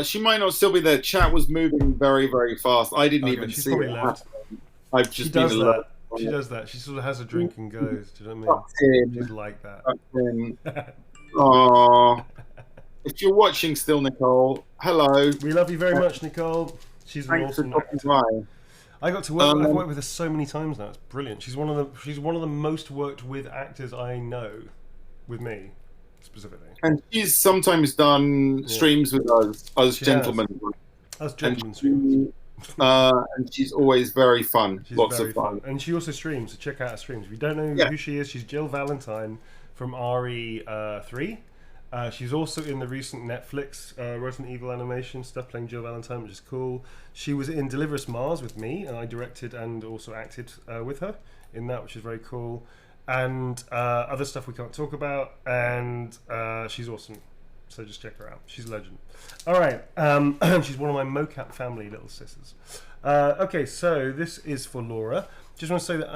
She might not still be there. Chat was moving very, very fast. I didn't even see it happen. I've just been alert. She does that. She sort of has a drink and goes. Do you know what I mean? She's like that. Aww. If you're watching still, Nicole, hello. We love you very much, Nicole. She's an awesome actor. I got to work. I've worked with her so many times now. It's brilliant. She's one of the most worked with actors I know. With me, specifically. And she's sometimes done streams with us gentlemen. Us gentlemen streams. and she's always very fun. She's Lots very of fun. fun. And she also streams, so check out her streams. If you don't know Yeah. who she is, she's Jill Valentine from RE3. She's also in the recent Netflix Resident Evil animation stuff, playing Jill Valentine, which is cool. She was in Deliver Us Mars with me, and I directed and also acted with her in that, which is very cool. And other stuff we can't talk about, and she's awesome. So just check her out. She's a legend. All right. She's one of my mocap family little sisters. Okay, so this is for Laura. Just want to say that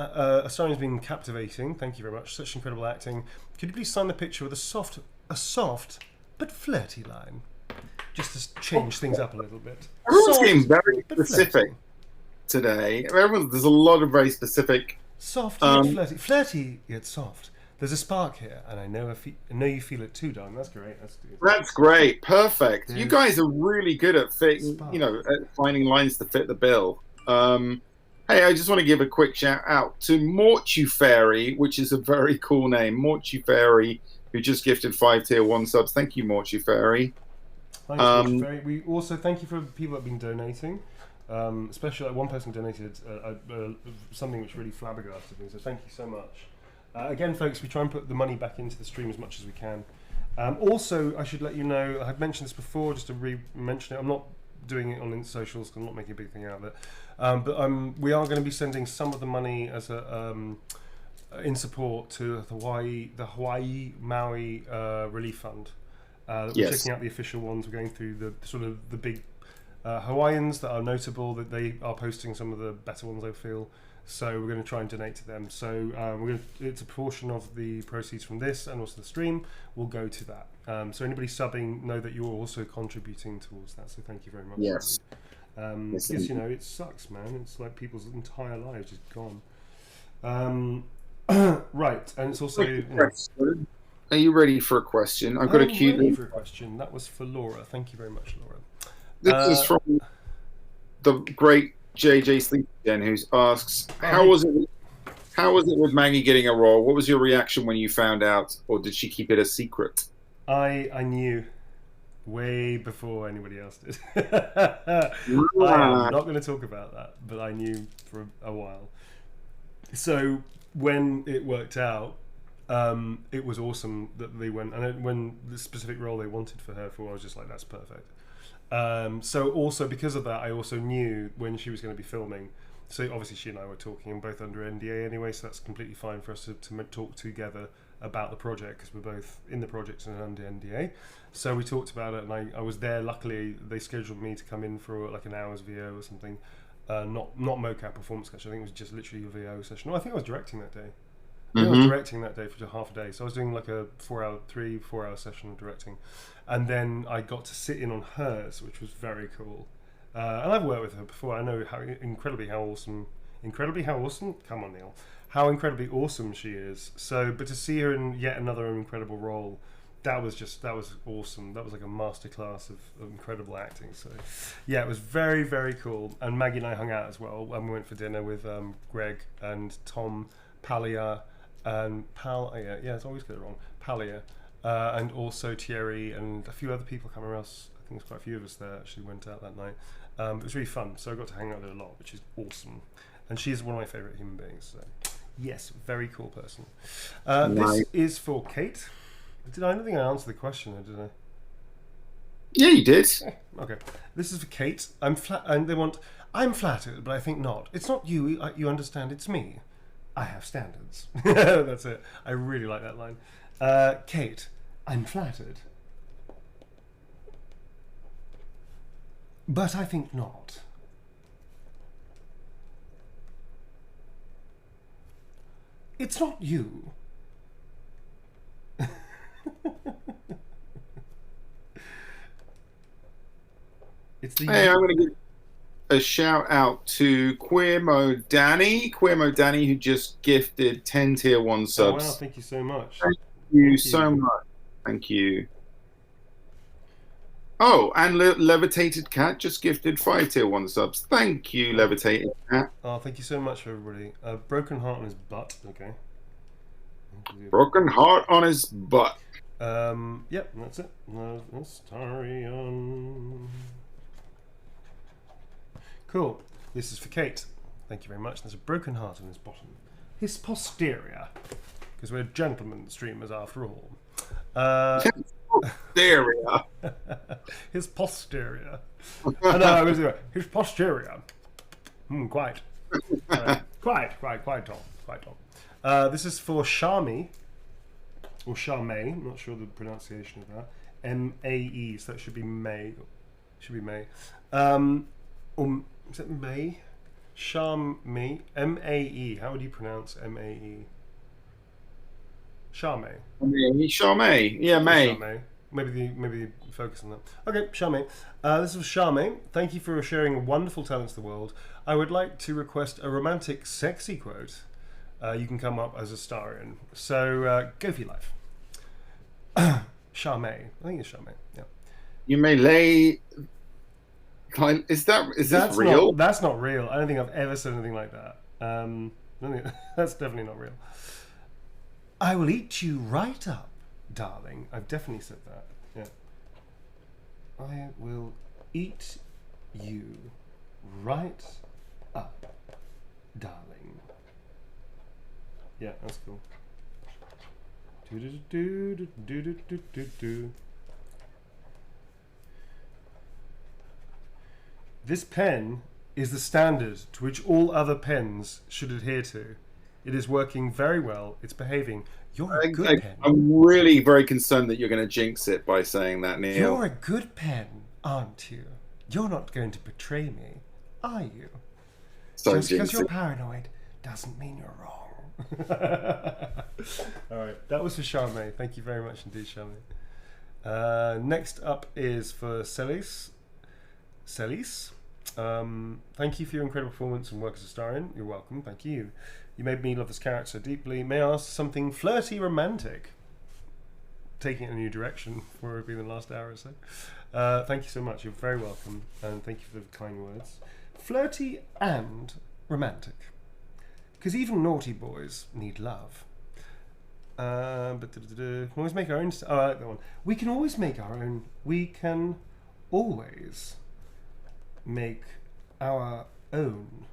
Asari's been captivating. Thank you very much. Such incredible acting. Could you please sign the picture with a soft but flirty line? Just to change things up a little bit. Everyone's Soft, getting very but specific flirty. today. There's a lot of very specific. Soft yet flirty. Flirty yet soft. There's a spark here, and I know you feel it too, Don. That's great. That's great. Perfect. Yeah. You guys are really good at fitting, at finding lines to fit the bill. Hey, I just want to give a quick shout out to Mortu Fairy, which is a very cool name. Mortu Fairy, who just gifted 5 tier 1 subs. Thank you, Mortu Fairy. Thanks, Mortu Fairy. We also thank you for people that have been donating. Especially one person donated something which really flabbergasted me. So thank you so much. Again, folks, we try and put the money back into the stream as much as we can. Also, I should let you know, I've mentioned this before, just to re-mention it. I'm not doing it on socials, I'm not making a big thing out of it. But we are going to be sending some of the money as in support to the Hawaii Maui Relief Fund. We're checking out the official ones. We're going through the sort of the big Hawaiians that are notable, that they are posting some of the better ones, I feel. So we're going to try and donate to them. So it's a portion of the proceeds from this and also the stream will go to that. So anybody subbing, know that you're also contributing towards that. So thank you very much. Yes. Because it sucks, man. It's like people's entire lives just gone. Right, and it's also. Are you ready for a question? I've got a cute. Ready for a question. That was for Laura. Thank you very much, Laura. This is from the great JJ Sleep again, who asks, "How was it with Maggie getting a role? What was your reaction when you found out, or did she keep it a secret?" I knew way before anybody else did. I am not going to talk about that, but I knew for a while. So when it worked out, it was awesome that they went, and when the specific role they wanted for her for, I was just like, that's perfect. So also because of that, I also knew when she was going to be filming. So obviously she and I were talking, and both under NDA anyway, so that's completely fine for us to talk together about the project, because we're both in the project and under NDA. So we talked about it, and I was there. Luckily, they scheduled me to come in for like an hour's VO or something. Not mocap performance sketch. I think it was just literally a VO session. No, I think I was directing that day. I was directing that day for half a day. So I was doing like a 4 hour session of directing. And then I got to sit in on hers, which was very cool. And I've worked with her before. I know how incredibly awesome. Come on, Neil. How incredibly awesome she is. So, but to see her in yet another incredible role, that was awesome. That was like a masterclass of incredible acting. So, yeah, it was very, very cool. And Maggie and I hung out as well. And we went for dinner with Greg and Tom Palia and it's always get it wrong. Palia. And also Thierry and a few other people. I can't remember else. I think there's quite a few of us there actually went out that night. It was really fun, so I got to hang out there a lot, which is awesome. And she's one of my favourite human beings. So yes, very cool person. This is for Kate. I don't think I answered the question, did I? Yeah, you did. Okay. This is for Kate. I'm flattered, but I think not. It's not you. You understand. It's me. I have standards. That's it. I really like that line. Kate, I'm flattered. But I think not. It's not you. Hey, I'm going to give a shout out to Queermo Danny, who just gifted 10 tier 1 subs. Oh, wow, thank you so much. Thank you so much. Thank you. Oh, and Levitated Cat just gifted 5 tier 1 subs. Thank you, Levitated Cat. Oh, thank you so much, everybody. Broken Heart on his butt. Okay. Broken Heart on his butt. Yep, that's it. Sorry. Cool. This is for Kate. Thank you very much. There's a broken heart in his bottom. His posterior. Because we're gentlemen streamers after all. Posterior. His posterior. No, his posterior. Quite. Quite tall. Quite tall. This is for Shami. Or Charmaine. I'm not sure the pronunciation of that. M-A-E. So that should be May. Should be May. Or is it May? Charmaine. M-A-E. How would you pronounce M-A-E? Charmaine. Charmaine. Yeah, May. Charmaine. Maybe focus on that. Okay, Charmaine. This is Charmaine. Thank you for sharing a wonderful talents to the world. I would like to request a romantic, sexy quote. You can come up as a star in. So go for your life. Charmaine. I think it's Charmaine. Yeah. You may lay. Is this real? That's not real. I don't think I've ever said anything like that. That's definitely not real. I will eat you right up, darling. I've definitely said that. Yeah. I will eat you right up, darling. Yeah, that's cool. This pen is the standard to which all other pens should adhere to. It is working very well. It's behaving. You're a good pen. I'm really very concerned that you're going to jinx it by saying that, Neil. You're a good pen, aren't you? You're not going to betray me, are you? So just because you're paranoid doesn't mean you're wrong. All right, that was for Charmaine. Thank you very much indeed, Charmaine. Next up is for Celis. Thank you for your incredible performance and work as a star in. You're welcome. Thank you. You made me love this character so deeply. May I ask something flirty romantic? Taking it in a new direction for it being the last hour or so. Thank you so much. You're very welcome. And thank you for the kind words. Flirty and romantic. Because even naughty boys need love. But we can always make our own. I like that one. We can always make our own. We can always make our own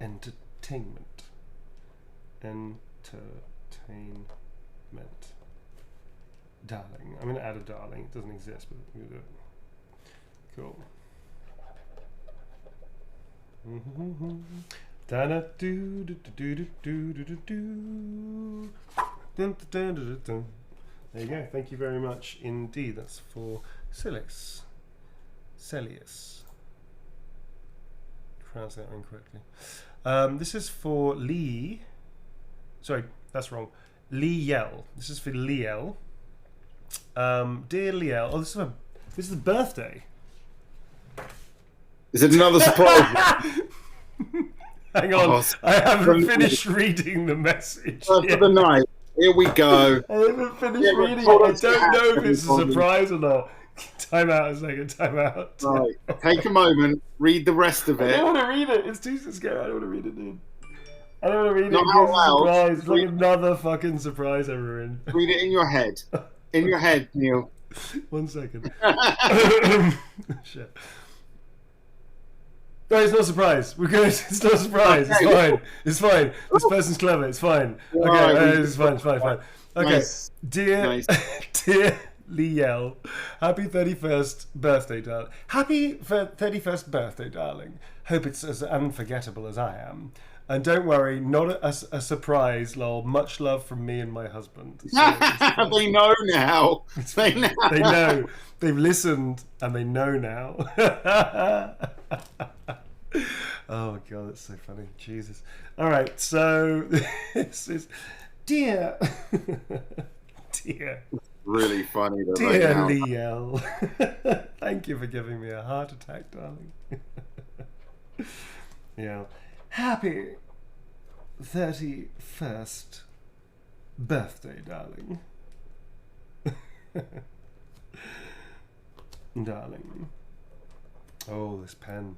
entertainment. Entertainment. Darling. I'm going to add a darling. It doesn't exist, but we're going to do it. Cool. There you go. Thank you very much indeed. That's for Celius. Pronounce that incorrectly. This is for Lee. Sorry, that's wrong. Liel. This is for Liel. Dear Liel. Oh, this is the birthday. Is it another surprise? Hang on, I haven't finished reading the message. For the night. Here we go. I haven't finished reading it. I don't know if it's a surprise or not. Time out a second. Time out. Right. Take a moment. Read the rest of it. I don't want to read it. It's too scary. I don't want to read it, dude. I don't want to read it. Not out loud. Surprise. It's like another fucking surprise I ruined. Read it in your head. In your head, Neil. 1 second. Shit. No, it's not a surprise. We're good. It's not a surprise. It's fine. It's fine. This person's clever. It's fine. Okay, it's fine. It's fine. Fine. Okay, Nice. dear Liel, happy 31st birthday, darling. Happy 31st birthday, darling. Hope it's as unforgettable as I am. And don't worry, not a surprise, lol. Much love from me and my husband. So They know now. They know. They know. They've listened and they know now. Oh god, that's so funny. Jesus. All right, so this is dear Really funny. dear Right Liel. Thank you for giving me a heart attack, darling. Yeah. Happy 31st birthday, darling. Darling. Oh, this pen.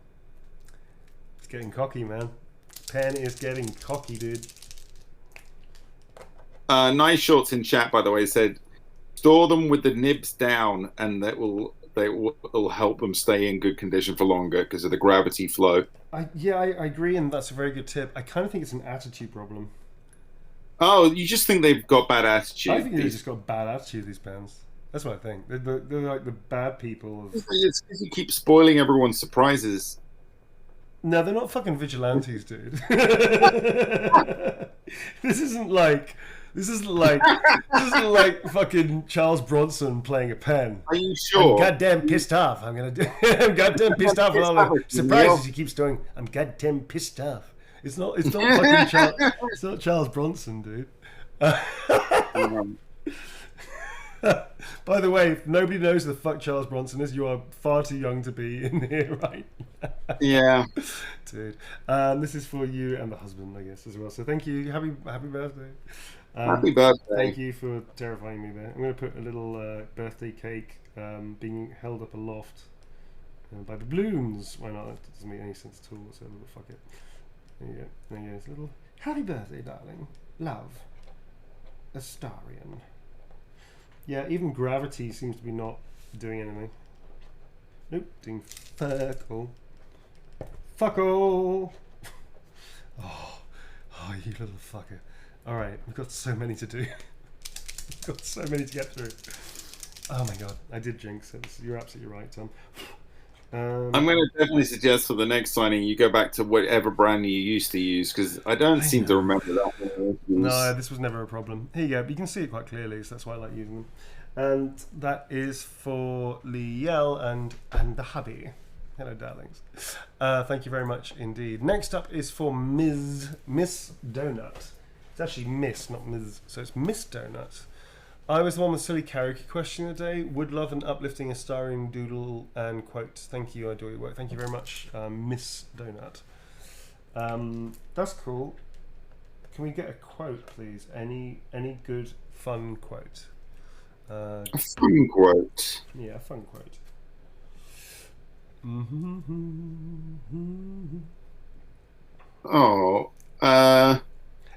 It's getting cocky, man. Pen is getting cocky, dude. Nice Shorts in chat, by the way, said store them with the nibs down, and that will will help them stay in good condition for longer because of the gravity flow. I agree, and that's a very good tip. I kind of think it's an attitude problem. Oh, you just think they've got bad attitude? I think they've just got bad attitude, these bands. That's what I think. They're like the bad people. It's because you keep spoiling everyone's surprises. No, they're not fucking vigilantes, dude. This isn't like fucking Charles Bronson playing a pen. Are you sure? I'm goddamn pissed off. I'm goddamn pissed off with all the surprises he keeps doing. I'm goddamn pissed off. It's not fucking it's not Charles Bronson, dude. By the way, if nobody knows who the fuck Charles Bronson is, you are far too young to be in here right now. Yeah. Dude. This is for you and the husband, I guess, as well. So thank you. Happy birthday. Happy birthday. Thank you for terrifying me there. I'm going to put a little birthday cake being held up aloft by the balloons. Why not? That doesn't make any sense at all, so fuck it. There you go. There you go. It's a little happy birthday, darling. Love. Astarion. Yeah, even gravity seems to be not doing anything. Nope, doing fuck all. Fuck all! Oh, you little fucker. Alright, we've got so many to do. We've got so many to get through. Oh my god, I did jinx it. You're absolutely right, Tom. I'm going to definitely suggest for the next signing you go back to whatever brand you used to use, because I don't seem to remember that one. No, this was never a problem. Here you go, but you can see it quite clearly, so that's why I like using them. And that is for Liel and the hubby. Hello, darlings. Thank you very much indeed. Next up is for Miss Donut. It's actually Miss, not Ms. So it's Miss Donut. I was the one with silly karaoke question today. Would love an uplifting Astarian doodle and quote. Thank you, I adore your work. Thank you very much, Miss Donut. That's cool. Can we get a quote, please? Any good fun quote? A fun quote. Yeah, a fun quote. Oh.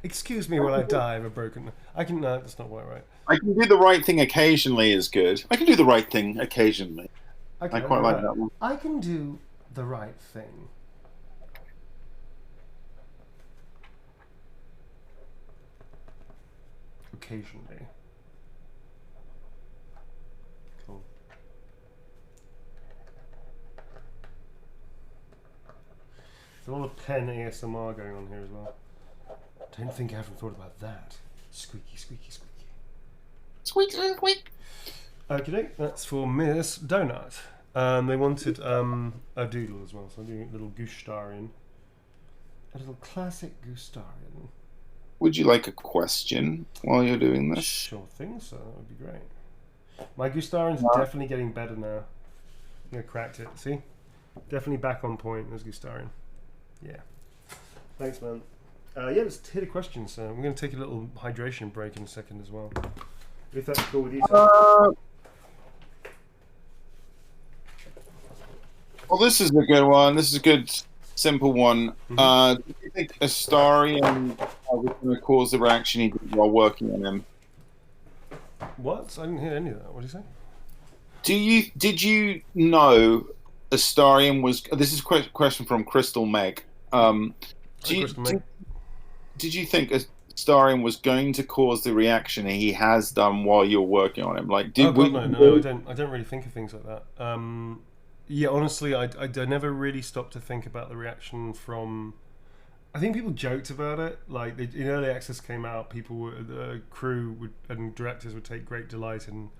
Excuse me while I die of a broken. I can. No, that's not quite right. I can do the right thing occasionally is good. I can do the right thing occasionally. Okay, I quite like that one. I can do the right thing. Occasionally. Cool. There's a lot of pen ASMR going on here as well. Don't think I haven't thought about that. Squeaky, squeaky, squeaky. Squeak, squeak, squeak. Okay, that's for Miss Donut. They wanted a doodle as well, so I'm doing a little Gustarian. A little classic Gustarian. Would you like a question while you're doing this? Sure thing, so that would be great. My Gustarian's definitely getting better now. I cracked it, see? Definitely back on point as Gustarian. Yeah. Thanks, man. Yeah, let's hit a question, so we're going to take a little hydration break in a second as well. If that's cool with you, well, this is a good one. This is a good, simple one. Do you think Astarion was going to cause the reaction he did while working on him? What? I didn't hear any of that. What did you say? Did you know Astarion was... This is a question from Crystal Meg. Did you think Astarion was going to cause the reaction he has done while you're working on him? Like, no, I don't really think of things like that. Yeah, honestly, I never really stopped to think about the reaction from. I think people joked about it. Like in early access came out, the crew and directors would take great delight in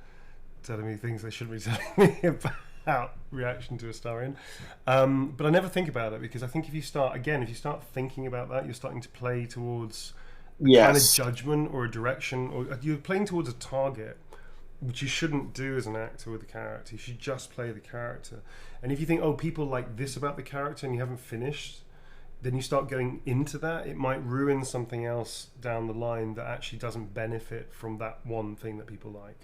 telling me things they shouldn't be telling me about reaction to Astarion. But I never think about it because I think if you start thinking about that, you're starting to play towards a kind of judgment or a direction, or you're playing towards a target, which you shouldn't do as an actor with a character. You should just play the character. And if you think, oh, people like this about the character and you haven't finished, then you start going into that, it might ruin something else down the line that actually doesn't benefit from that one thing that people like.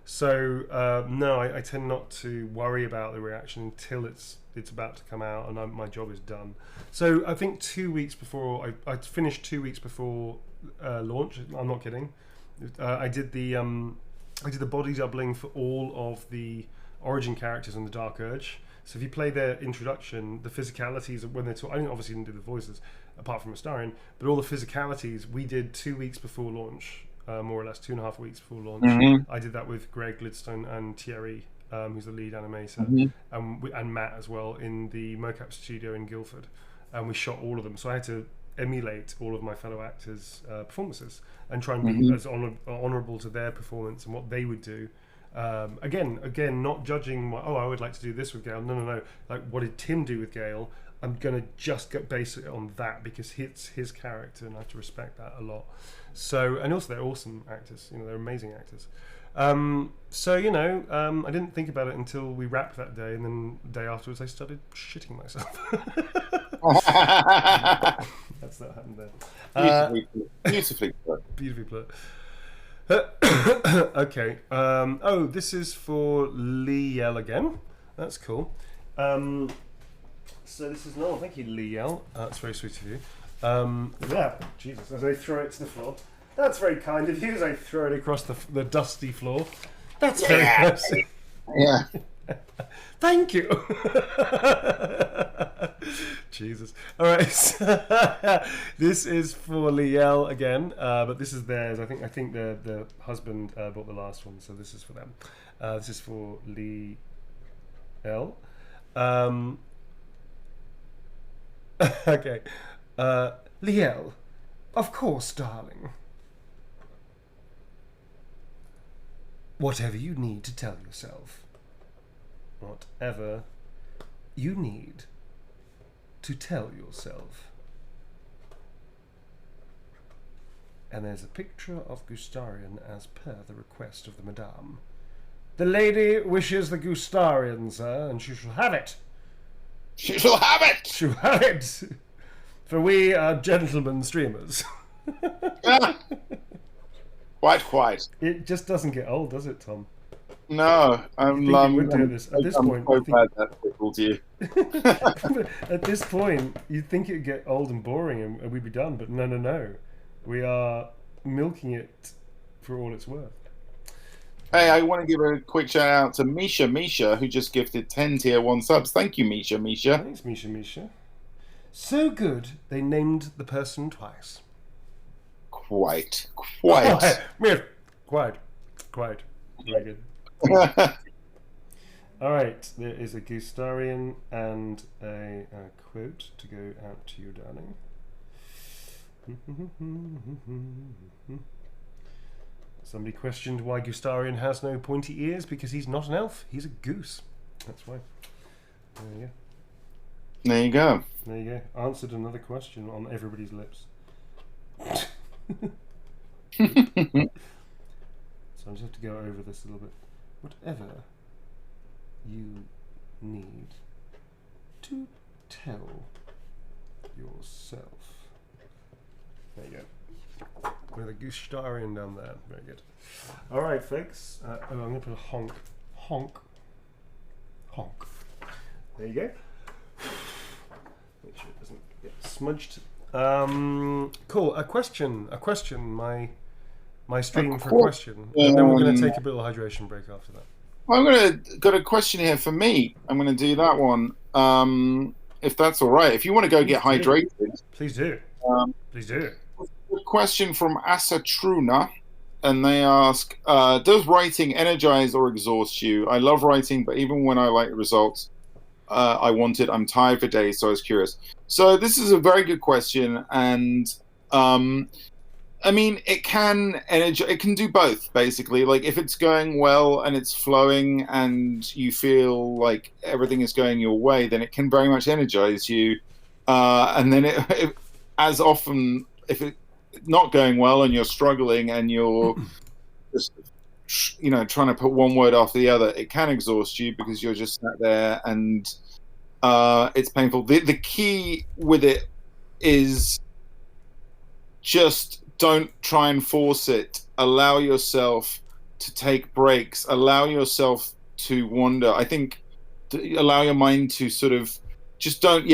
So no, I tend not to worry about the reaction until it's about to come out and my job is done. So I think 2 weeks before I finished 2 weeks before launch. I'm not kidding. I did the body doubling for all of the origin characters in the Dark Urge. So if you play their introduction, the physicalities of when they're talking, I obviously didn't do the voices apart from Astarion, but all the physicalities we did 2 weeks before launch, more or less 2.5 weeks before launch. Mm-hmm. I did that with Greg Glidstone and Thierry, who's the lead animator, and Matt as well in the mocap studio in Guildford, and we shot all of them. So I had to emulate all of my fellow actors' performances and try and be as honourable to their performance and what they would do. Again, not judging. I would like to do this with Gale. No. Like, what did Tim do with Gale? I'm gonna just base it on that because it's his character, and I have to respect that a lot. So, and also they're awesome actors. They're amazing actors. I didn't think about it until we wrapped that day, and then the day afterwards I started shitting myself. That's not happened then. Beautifully put. Beautifully put. Okay. This is for Liel again. That's cool. So this is thank you, Liel. That's very sweet of you. Jesus, as I throw it to the floor. That's very kind of you as I throw it across the dusty floor. That's very nice. Yeah. Thank you. Jesus. All right. So, this is for Liel again, but this is theirs. I think the husband bought the last one, so this is for them. This is for Liel. Okay. Liel, of course, darling. Whatever you need to tell yourself. Whatever you need to tell yourself. And there's a picture of Gustarian as per the request of the Madame. The lady wishes the Gustarian, sir, and she shall have it. She shall have it! She'll have it! For we are gentlemen streamers. Quite. It just doesn't get old, does it, Tom? No, At this point, so glad that tickled you. At this point, you'd think it'd get old and boring and we'd be done, but no. We are milking it for all it's worth. Hey, I want to give a quick shout out to Misha, who just gifted 10 tier 1 subs. Thank you, Misha. Thanks, Misha. So good, they named the person twice. Quite. Quite. Very good. All right, there is a Gustarian and a quote to go out to you, darling. Somebody questioned why Gustarian has no pointy ears, because he's not an elf, he's a goose. That's why. There you go. There you go. Answered another question on everybody's lips. So I just have to go over this a little bit. Whatever you need to tell yourself. There you go. With a Gustarian down there. Very good. All right, folks. I'm going to put a honk. There you go. Make sure it doesn't get smudged. Cool. A question. My stream for a question, and then we're going to take a little hydration break after that. I'm got a question here for me. I'm going to do that one, if that's all right. If you want to go get hydrated, please do. Please do. A question from Asatruna, and they ask, does writing energize or exhaust you? I love writing, but even when I like the results I wanted, I'm tired for days, so I was curious. So this is a very good question, and I mean, it can do both, basically. Like, if it's going well and it's flowing and you feel like everything is going your way, then it can very much energize you. And then as often, if it's not going well and you're struggling and you're just, trying to put one word after the other, it can exhaust you because you're just sat there and it's painful. The key with it is just don't try and force it. Allow yourself to take breaks. Allow yourself to wander. I think allow your mind to sort of just don't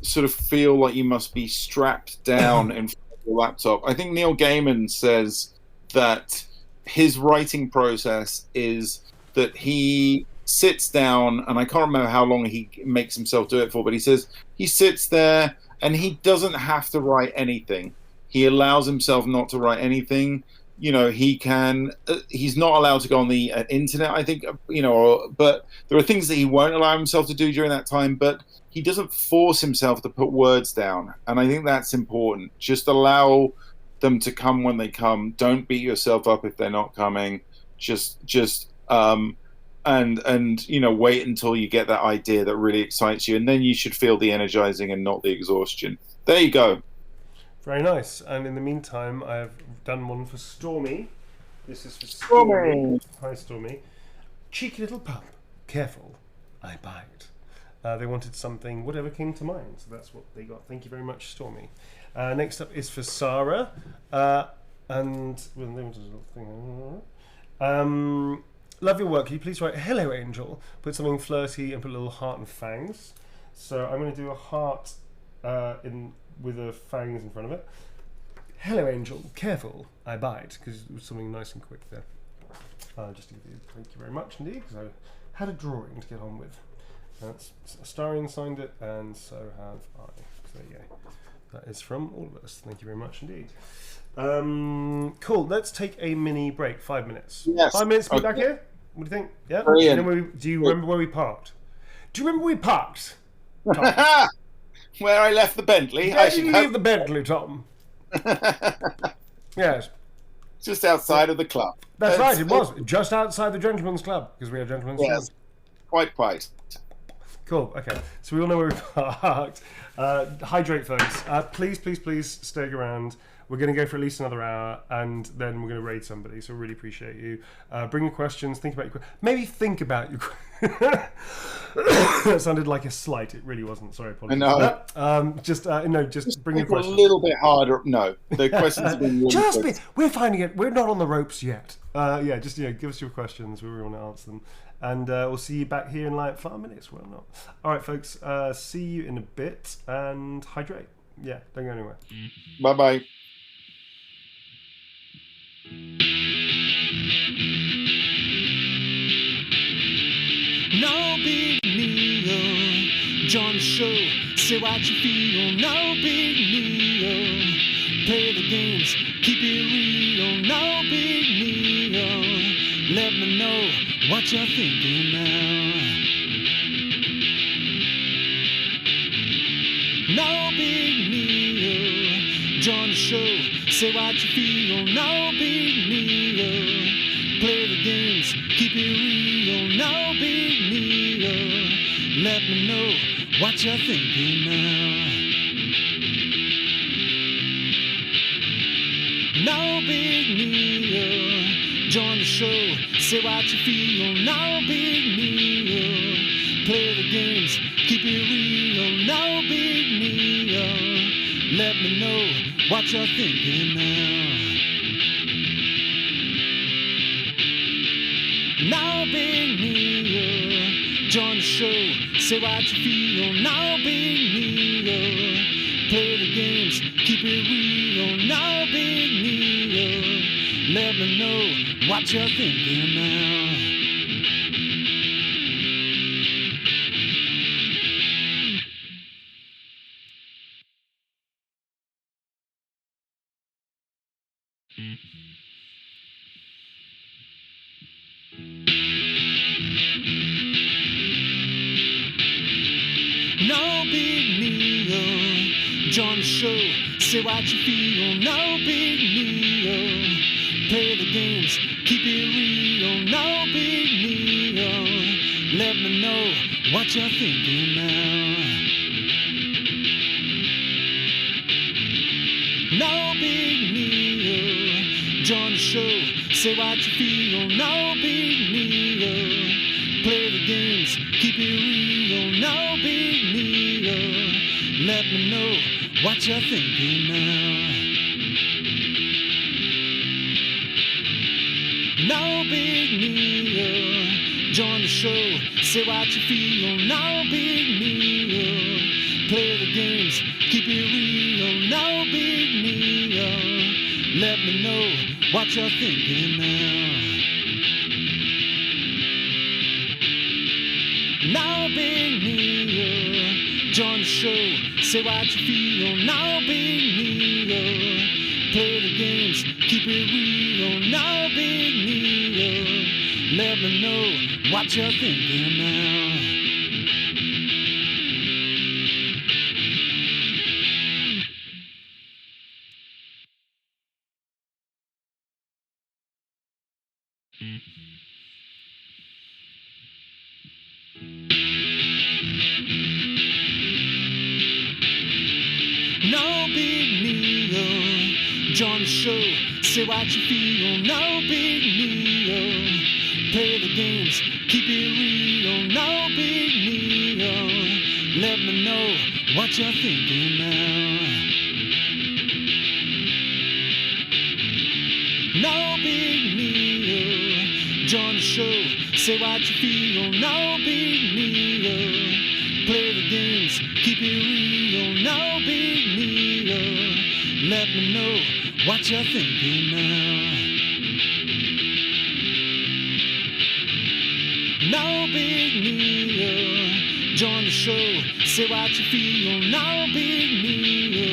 sort of feel like you must be strapped down in front of your laptop. I think Neil Gaiman says that his writing process is that he sits down, and I can't remember how long he makes himself do it for, but he says he sits there and he doesn't have to write anything. He allows himself not to write anything. You know, he can. He's not allowed to go on the internet, I think. You know, but there are things that he won't allow himself to do during that time. But he doesn't force himself to put words down, and I think that's important. Just allow them to come when they come. Don't beat yourself up if they're not coming. And you know, wait until you get that idea that really excites you, and then you should feel the energizing and not the exhaustion. There you go. Very nice. And in the meantime, I have done one for Stormy. This is for Stormy. Hi, Stormy. Cheeky little pup. Careful, I bite. They wanted something, whatever came to mind. So that's what they got. Thank you very much, Stormy. Next up is for Sarah. And love your work. Can you please write "Hello, Angel"? Put something flirty and put a little heart and fangs. So I'm going to do a heart with the fangs in front of it. Hello, Angel. Careful, I bite, because it was something nice and quick there. Just to give you, thank you very much indeed, because I had a drawing to get on with. Starion signed it, and so have I. So there you go. That is from all of us. Thank you very much indeed. Cool. Let's take a mini break. 5 minutes. Yes. 5 minutes to be back here. What do you think? Yeah. Do you remember where we parked? Do you remember where we parked? Where I left the Bentley. Where did you leave the Bentley, Tom? Yes. Just outside of the club. That's right. It was just outside the Gentleman's Club because we have Gentleman's Club. Yes. Quite. Cool. Okay. So we all know where we parked. Hydrate, folks. Please stay around. We're going to go for at least another hour, and then we're going to raid somebody. So really appreciate you. Bring your questions. Think about your maybe think about your. That sounded like a slight. It really wasn't. Sorry, apologies. I know. Just bring your questions. A little bit harder. No, the questions have been really We're finding it. We're not on the ropes yet. Just give us your questions. We really want to answer them. And we'll see you back here in like 5 minutes. Well, not. All right, folks. See you in a bit. And hydrate. Yeah, don't go anywhere. Bye-bye. No big deal, join the show, say what you feel. No big deal, play the games, keep it real. No big deal, let me know what you're thinking now. No big deal, join the show, say what you feel. No big deal, play the games, keep it real. No big deal, let me know what you're thinking now. No big deal, join the show, say what you feel. No big deal, play the games, keep it real. No big deal, let me know what you're thinking now. No big deal, join the show, say what you feel. No big deal, play the games, keep it real. No big deal, let me know what you're thinking now. No big deal, join the show, say what you feel. No big deal, play the games, keep it real. No big deal, let me know what you're thinking now. No big deal, join the show, say what you feel. No big deal, play the games, keep it real. No big deal, let me know what you're thinking now. No big deal, join the show, say what you feel. No big deal, play the games, keep it real. No big deal, let me know what you're thinking now. Now Big Neo, join the show, say what you feel. Now Big Neo, play the games, keep it real. Now Big Neo, let me know what you're thinking now. No Big Neo, join the show, say what you feel. No Big Neo, play the games, keep it real. No Big Neo, let me know what you're thinking now. No Big Neo, join the show, say what you feel. No Big Neo, play the games, keep it real. No Big Neo, let me know what you're thinking now. No Big Neo, join the show, say what you feel. No Big Neo,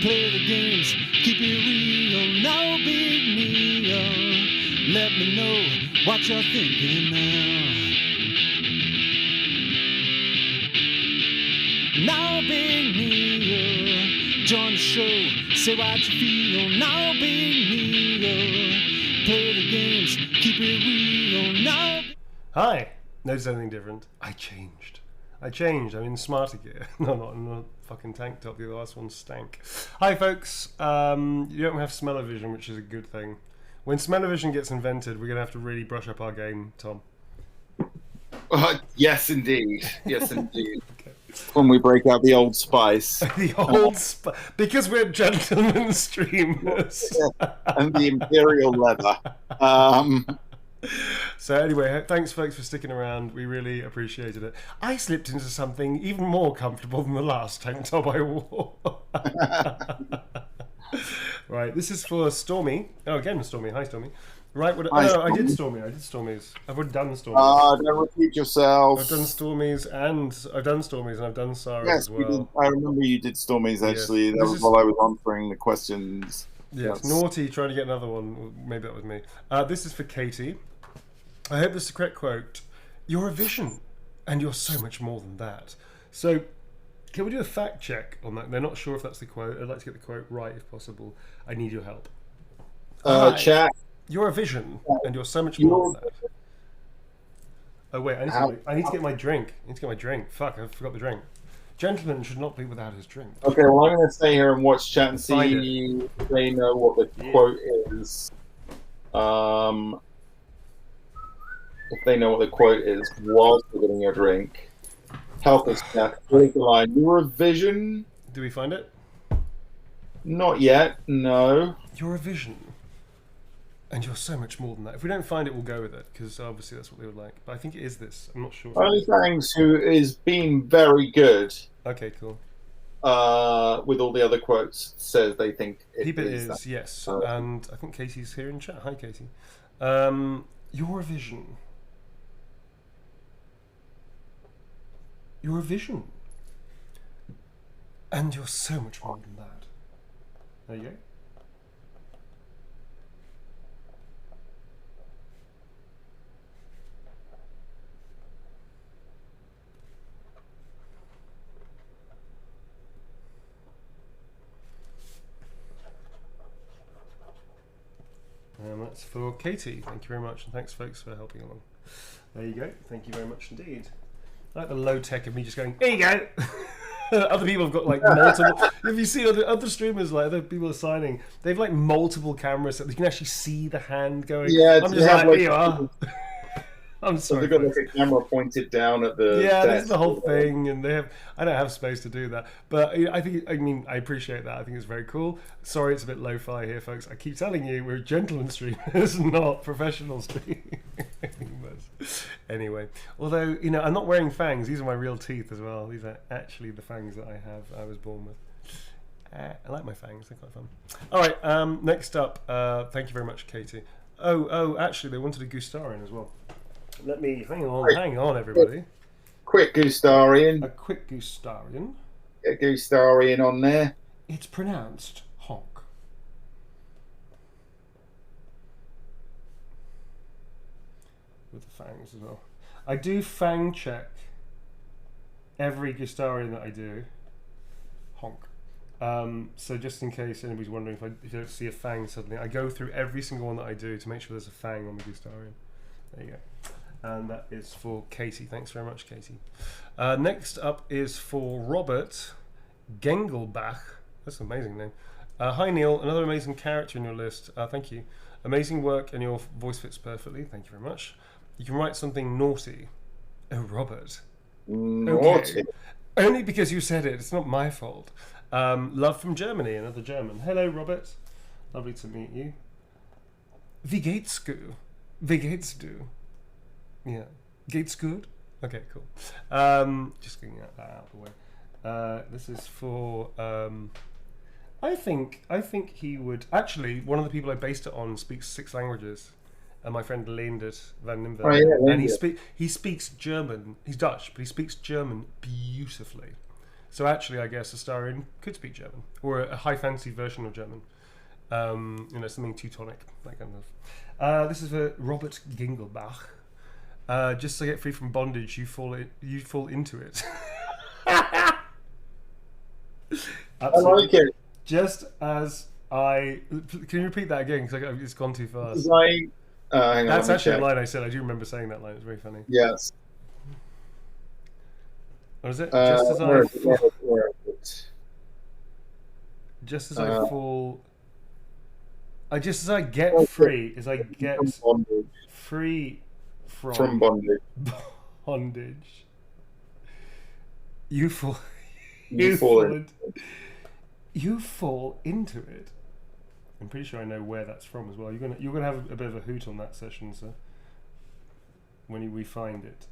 play the games, keep it real. No Big Neo, let me know what you're thinking now. Now Big Neo, join the show, say what you feel. Now Big Neo, play the games, keep it real. Now. Hi. Notice anything different? I changed. I'm in smarter gear. No, not in a fucking tank top. The last one stank. Hi, folks. You don't have smell-o-vision, which is a good thing. When smell-o-vision gets invented, we're going to have to really brush up our game, Tom. Yes, indeed. Yes, indeed. Okay. When we break out the Old Spice. The Old Spice. Because we're gentlemen streamers. And the Imperial Leather. So anyway, thanks folks for sticking around. We really appreciated it. I slipped into something even more comfortable than the last tank top I wore. Right, this is for Stormy. Oh, again, Stormy. Hi, Stormy. Right, I did Stormies. I've already done Stormies. Don't repeat yourself. I've done Stormies and I've done Sarah as well. I remember you did Stormies actually. Yes. That was while I was answering the questions. Yes, Naughty trying to get another one. Maybe that was me. This is for Katie. I hope this is the correct quote. You're a vision, and you're so much more than that. So, can we do a fact check on that? They're not sure if that's the quote. I'd like to get the quote right if possible. I need your help. Chat. You're a vision, and you're so much more than that. Oh wait, I need to get my drink. Fuck, I forgot the drink. Gentleman should not be without his drink. Okay, well I'm going to stay here and watch chat and see if they know what the quote is. If they know what the quote is whilst we're getting your drink. Help us, chat. Break the line. You're a vision. Do we find it? Not yet, no. You're a vision. And you're so much more than that. If we don't find it, we'll go with it, because obviously that's what they would like. But I think it is this. I'm not sure. Only Thanks, who is being very good. Okay, cool. With all the other quotes, says they think it is that. Yes. And I think Katie's here in chat. Hi, Katie. You're a vision. You're a vision. And you're so much more than that. There you go. And that's for Katie. Thank you very much, and thanks folks for helping along. There you go. Thank you very much indeed. I like the low tech of me just going, here you go. Other people have got like multiple. If you see other streamers, like other people are signing, they've like multiple cameras so you can actually see the hand going. Yeah, I'm just like, here you are. I'm sorry. They've got like a camera pointed down at the. Yeah, that's the whole thing, and they have. I don't have space to do that, but I think. I mean, I appreciate that. I think it's very cool. Sorry, it's a bit lo-fi here, folks. I keep telling you, we're gentlemen streamers, not professional streamers. Anyway, although I'm not wearing fangs. These are my real teeth as well. These are actually the fangs that I was born with. I like my fangs. They're quite fun. All right. Next up, thank you very much, Katie. Oh, actually, they wanted a Gustarin as well. Let me hang on, everybody. quick Gustarian. A quick Gustarian. Get Gustarian on there. It's pronounced honk. With the fangs as well. I do fang check every Gustarian that I do. Honk. So just in case anybody's wondering, if you don't see a fang suddenly, I go through every single one that I do to make sure there's a fang on the Gustarian. There you go. And that is for Katie. Thanks very much, Katie. Next up is for Robert Gengelbach. That's an amazing name. Hi, Neil. Another amazing character in your list. Thank you. Amazing work, and your voice fits perfectly. Thank you very much. You can write something naughty. Oh, Robert. Naughty. Okay. Only because you said it. It's not my fault. Love from Germany. Another German. Hello, Robert. Lovely to meet you. Wie geht's du? Wie geht's du? Yeah. Gates good? Okay, cool. Just getting that out of the way. This is for I think he would actually, one of the people I based it on speaks 6 languages. And my friend Leendert van Nimwegen. Oh, yeah, and he speaks German. He's Dutch, but he speaks German beautifully. So actually I guess Astarion could speak German. Or a high fantasy version of German. Something Teutonic, that kind of. This is for Robert Gingelbach. Just to get free from bondage, you fall into it. Absolutely. I like it. Just as I... Can you repeat that again? Because it's gone too fast. Hang on, That's actually check. a line I said. I do remember saying that line. It's very funny. Yes. What is it? Just as I fall... just as I get free, as I get free from bondage. Bondage. You fall into it. I'm pretty sure I know where that's from as well. You're gonna have a bit of a hoot on that session, sir. When we find it.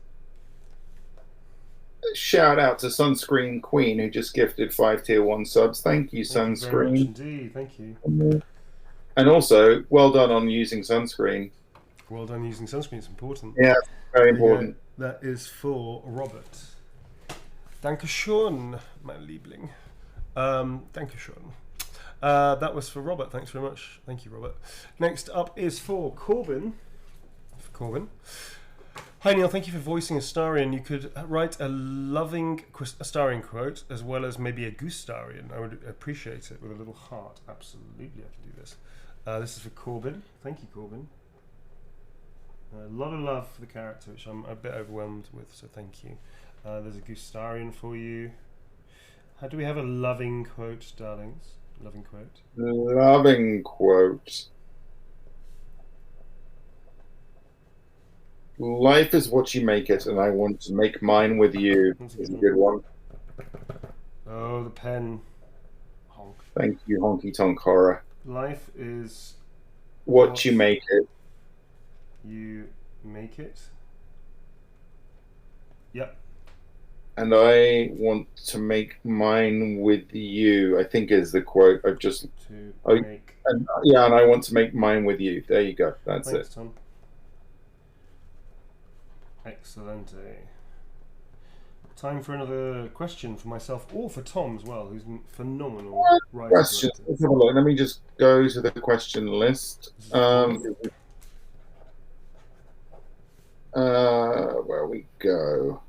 Shout out to Sunscreen Queen, who just gifted 5 tier 1 subs. Thank you, Thank you very much Sunscreen. indeed. Thank you. And also, well done on using sunscreen. Well done using sunscreen. It's important. Yeah, very important. That is for Robert. Dankeschön, mein Liebling. Dankeschön. That was for Robert. Thanks very much. Thank you, Robert. Next up is for Corbin. Hi, Neil. Thank you for voicing Astarion. You could write a loving Astarion quote as well as maybe a Gustarian. I would appreciate it with a little heart. Absolutely, I can do this. This is for Corbin. Thank you, Corbin. A lot of love for the character, which I'm a bit overwhelmed with, so thank you. There's a Gustarian for you. How do we have a loving quote, darlings? Loving quote. Loving quote. Life is what you make it, and I want to make mine with you. That's a good one. Oh, the pen. Honk. Thank you, Honky Tonk Horror. Life is what you make it. You make it. Yep. And I want to make mine with you, I think is the quote. I've just... And I want to make mine with you. There you go. Thanks, it. Tom. Excellent. Time for another question for myself or for Tom as well, who's phenomenal. Question. Let's have a look. Let me just go to the question list. Where we go.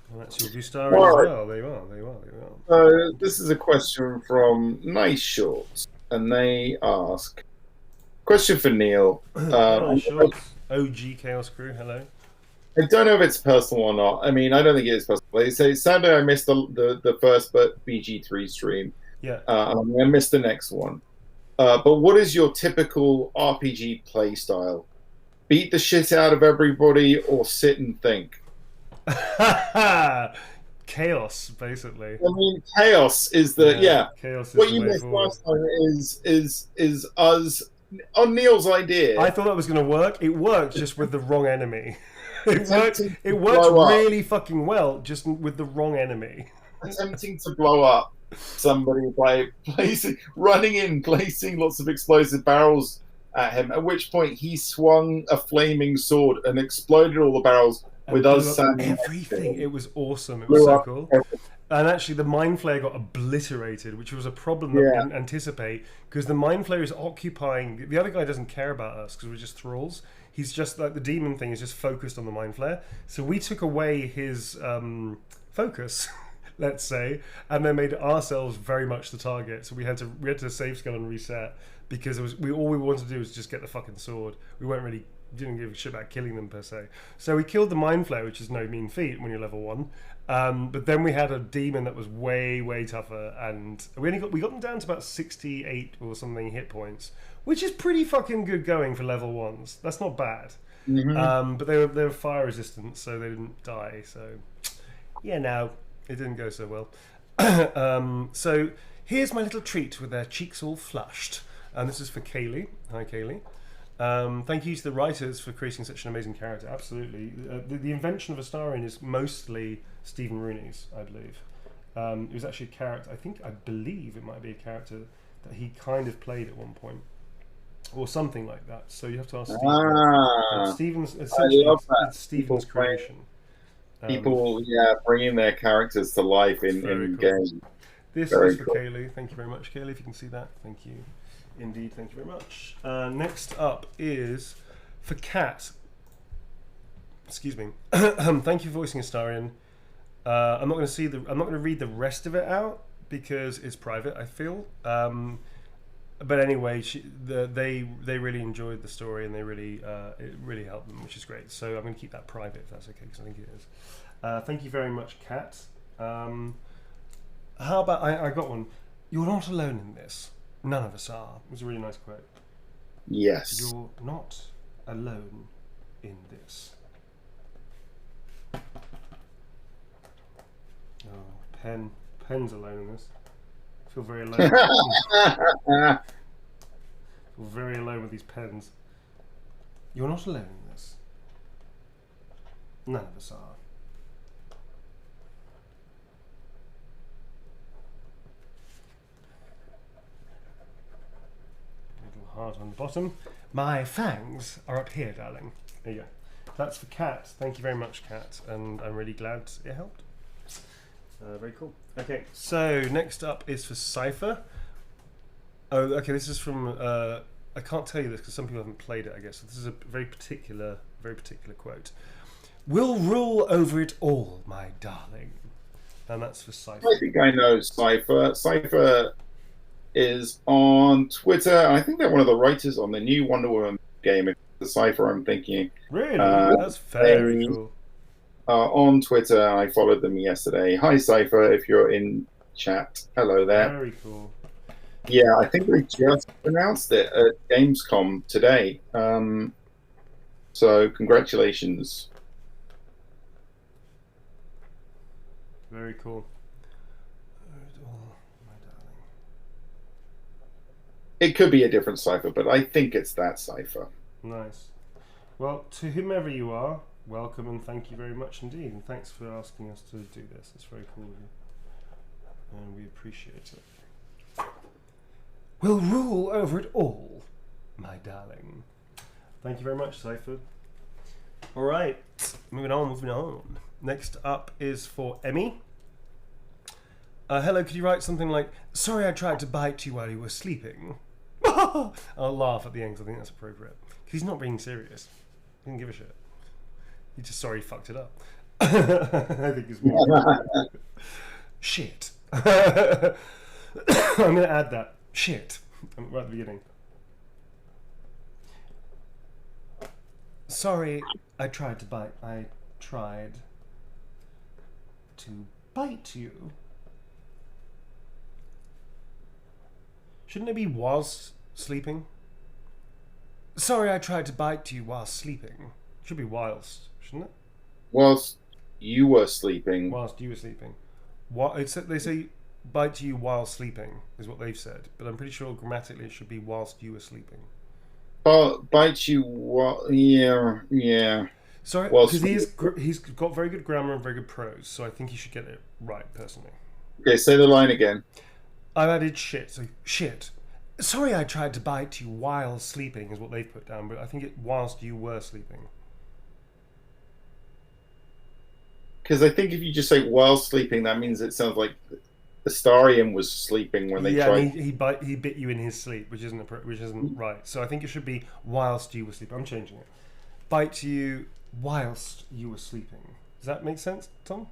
Well, that's your Gustarian as well. There you are. This is a question from Nice Shorts, and they ask, question for Neil. OG Chaos Crew, hello. I don't know if it's personal or not. I mean, I don't think it is personal. They say, Sunday I missed the first BG3 stream. Yeah. I missed the next one. But what is your typical RPG play style? Beat the shit out of everybody or sit and think? Chaos, basically. I mean, chaos is Chaos is what you missed last time is us on Neil's idea. I thought that was going to work. It worked just with the wrong enemy. It worked really fucking well, just with the wrong enemy. Attempting to blow up somebody by placing lots of explosive barrels at him. At which point he swung a flaming sword and exploded all the barrels with blew us up standing everything. It was awesome. It was Blew so up cool. everything. And actually, the Mind Flayer got obliterated, which was a problem that we didn't anticipate, because the Mind Flayer is occupying... The other guy doesn't care about us, because we're just thralls. He's just, like, the demon thing is just focused on the Mind Flayer. So we took away his focus, let's say, and then made ourselves very much the target. So we had to save scale and reset, because all we wanted to do was just get the fucking sword. We didn't give a shit about killing them per se. So we killed the Mind Flayer, which is no mean feat when you're level 1. But then we had a demon that was way, way tougher, and we got them down to about 68 or something hit points, which is pretty fucking good going for level 1s. That's not bad. But they were fire resistant, so they didn't die. So yeah, no, it didn't go so well. So here's my little treat with their cheeks all flushed, and this is for Kaylee. Hi, Kaylee. Thank you to the writers for creating such an amazing character. Absolutely. The invention of Astarion is mostly Stephen Rooney's, I believe. It was actually a character, I believe it might be a character that he kind of played at one point, or something like that. So you have to ask Stephen. It's Stephen's creation. People, bringing their characters to life in cool. games. This Very is for cool. Kaylee. Thank you very much, Kaylee, if you can see that. Thank you. Indeed, thank you very much. Next up is for Kat. Excuse me. Thank you for voicing Astarion. I'm not going to read the rest of it out because it's private, I feel. But anyway, they really enjoyed the story, and it really helped them, which is great. So I'm going to keep that private if that's okay, because I think it is. Thank you very much, Kat. How about I got one. You're not alone in this. None of us are. It was a really nice quote. Yes. You're not alone in this. Oh, Pen's alone in this. I feel very alone. I feel very alone with these pens. You're not alone in this. None of us are. Heart on the bottom. My fangs are up here, darling. There you go. That's for Kat. Thank you very much, Kat, and I'm really glad it helped. Very cool. Okay, so next up is for Cypher. Oh, okay. This is from. I can't tell you this because some people haven't played it, I guess. So this is a very particular quote. We'll rule over it all, my darling. And that's for Cypher. I think I know Cypher. Cypher is on Twitter. I think they're one of the writers on the new Wonder Woman game. The Cypher, I'm thinking. Really? That's very cool. On Twitter, I followed them yesterday. Hi, Cypher, if you're in chat. Hello there. Very cool. Yeah, I think they just announced it at Gamescom today. So, congratulations. Very cool. It could be a different Cypher, but I think it's that Cypher. Nice. Well, to whomever you are, welcome and thank you very much indeed. And thanks for asking us to do this. It's very cool of you. And we appreciate it. We'll rule over it all, my darling. Thank you very much, Cypher. All right, moving on. Next up is for Emmy. Hello, could you write something like, sorry I tried to bite you while you were sleeping? I'll laugh at the end because I think that's appropriate. Because he's not being serious. He didn't give a shit. He's just sorry he fucked it up. I think it's more shit. I'm going to add that. Shit. Right at the beginning. Sorry, I tried to bite. I tried to bite you. Shouldn't it be whilst sleeping? Sorry, I tried to bite you whilst sleeping. Should be whilst, shouldn't it? Whilst you were sleeping. Whilst you were sleeping. They say bite you while sleeping is what they've said, but I'm pretty sure grammatically it should be whilst you were sleeping. Bite you while... Yeah. Sorry, because he's got very good grammar and very good prose, so I think he should get it right, personally. Okay, say the line again. I've added shit, so shit. Sorry, I tried to bite you while sleeping is what they've put down, but I think it whilst you were sleeping. Because I think if you just say while sleeping, that means it sounds like Astarion was sleeping when they Yeah, tried. and he bit you in his sleep, which isn't right. So I think it should be whilst you were sleeping. I'm changing it. Bite you whilst you were sleeping. Does that make sense, Tom?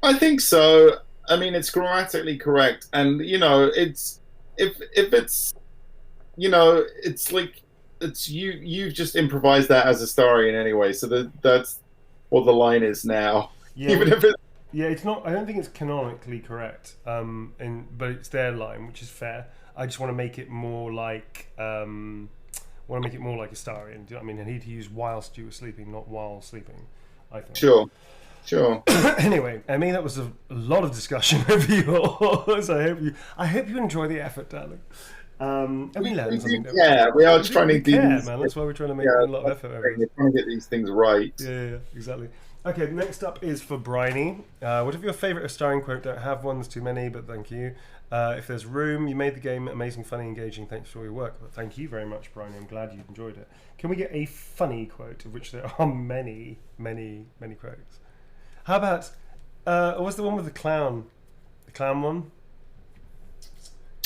I think so. I mean, it's grammatically correct, and it's if it's it's like it's you've just improvised that as Astarion anyway. So that's what the line is now. Yeah, Even if it's yeah, it's not. I don't think it's canonically correct. But it's their line, which is fair. I just want to make it more like want to make it more like Astarion. Do you know what I mean? I need to use whilst you were sleeping, not while sleeping. I think. Sure. Anyway, I mean that was a lot of discussion over yours. I hope you enjoy the effort, darling. And we learn something. Yeah, we are trying to do care, these. man. That's why we're trying to make a lot of effort over We're this. trying to get these things right. Yeah, exactly. Okay, next up is for Bryony. What if your favourite Astarion quote? Don't have one, there's too many, but thank you. If there's room, you made the game amazing, funny, engaging. Thanks for all your work. But thank you very much, Bryony. I'm glad you enjoyed it. Can we get a funny quote, of which there are many, many, many quotes? How about, what was the one with the clown? The clown one?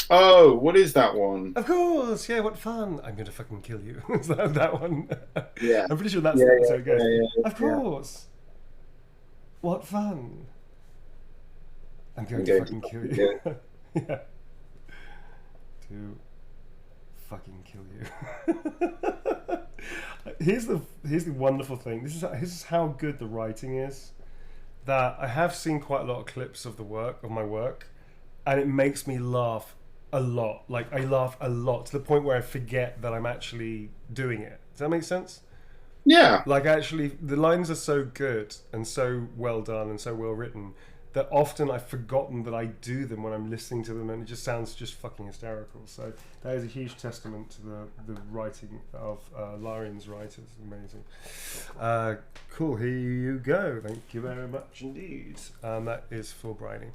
Oh, what is that one? Of course, yeah, what fun. I'm going to fucking kill you. Is that one? Yeah. I'm pretty sure that's so it goes. Of course. What fun. I'm going to fucking kill you. Yeah. To fucking kill you. Here's the wonderful thing. This is how good the writing is. That I have seen quite a lot of clips of my work, and it makes me laugh a lot. Like I laugh a lot to the point where I forget that I'm actually doing it. Does that make sense? Yeah. Like actually, the lines are so good and so well done and so well written that often I've forgotten that I do them when I'm listening to them, and it just sounds just fucking hysterical. So that is a huge testament to the writing of Larian's writers. Amazing. Cool. Here you go. Thank you very much indeed. That is for Bryony.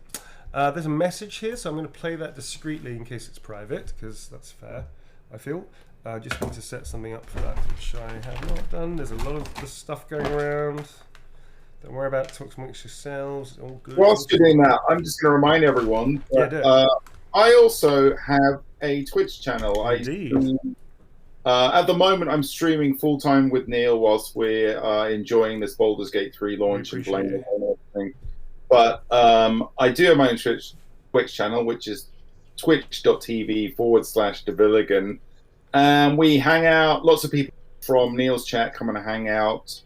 There's a message here, so I'm going to play that discreetly in case it's private, because that's fair, I feel. I just need to set something up for that, which I have not done. There's a lot of this stuff going around. Don't worry about talk amongst yourselves. It's all good. Whilst you're doing that, I'm just going to remind everyone that I also have a Twitch channel. Indeed. At the moment, I'm streaming full-time with Neil whilst we're enjoying this Baldur's Gate 3 launch and playing it and everything. But I do have my own Twitch channel, which is twitch.tv/Devilligan. And we hang out. Lots of people from Neil's chat come and hang out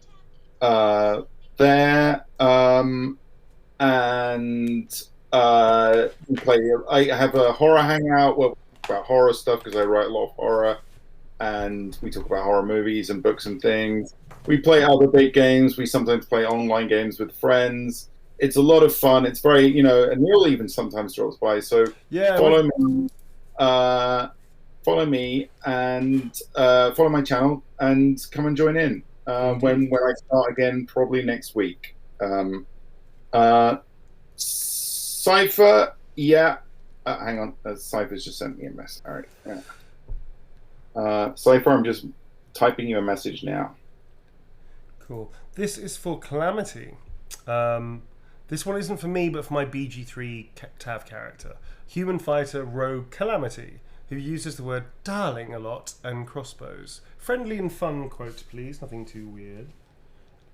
there. And we play. I have a horror hangout where we talk about horror stuff because I write a lot of horror. And we talk about horror movies and books and things. We play other big games. We sometimes play online games with friends. It's a lot of fun. It's very, and Neil even sometimes drops by. So follow me and follow my channel and come and join in when I start again, probably next week. Cypher, hang on. Cypher's just sent me a message. All right. Yeah. Cypher, I'm just typing you a message now. Cool. This is for Calamity. This one isn't for me, but for my BG3 TAV character, human fighter Rogue Calamity, who uses the word darling a lot and crossbows. Friendly and fun quote, please. Nothing too weird.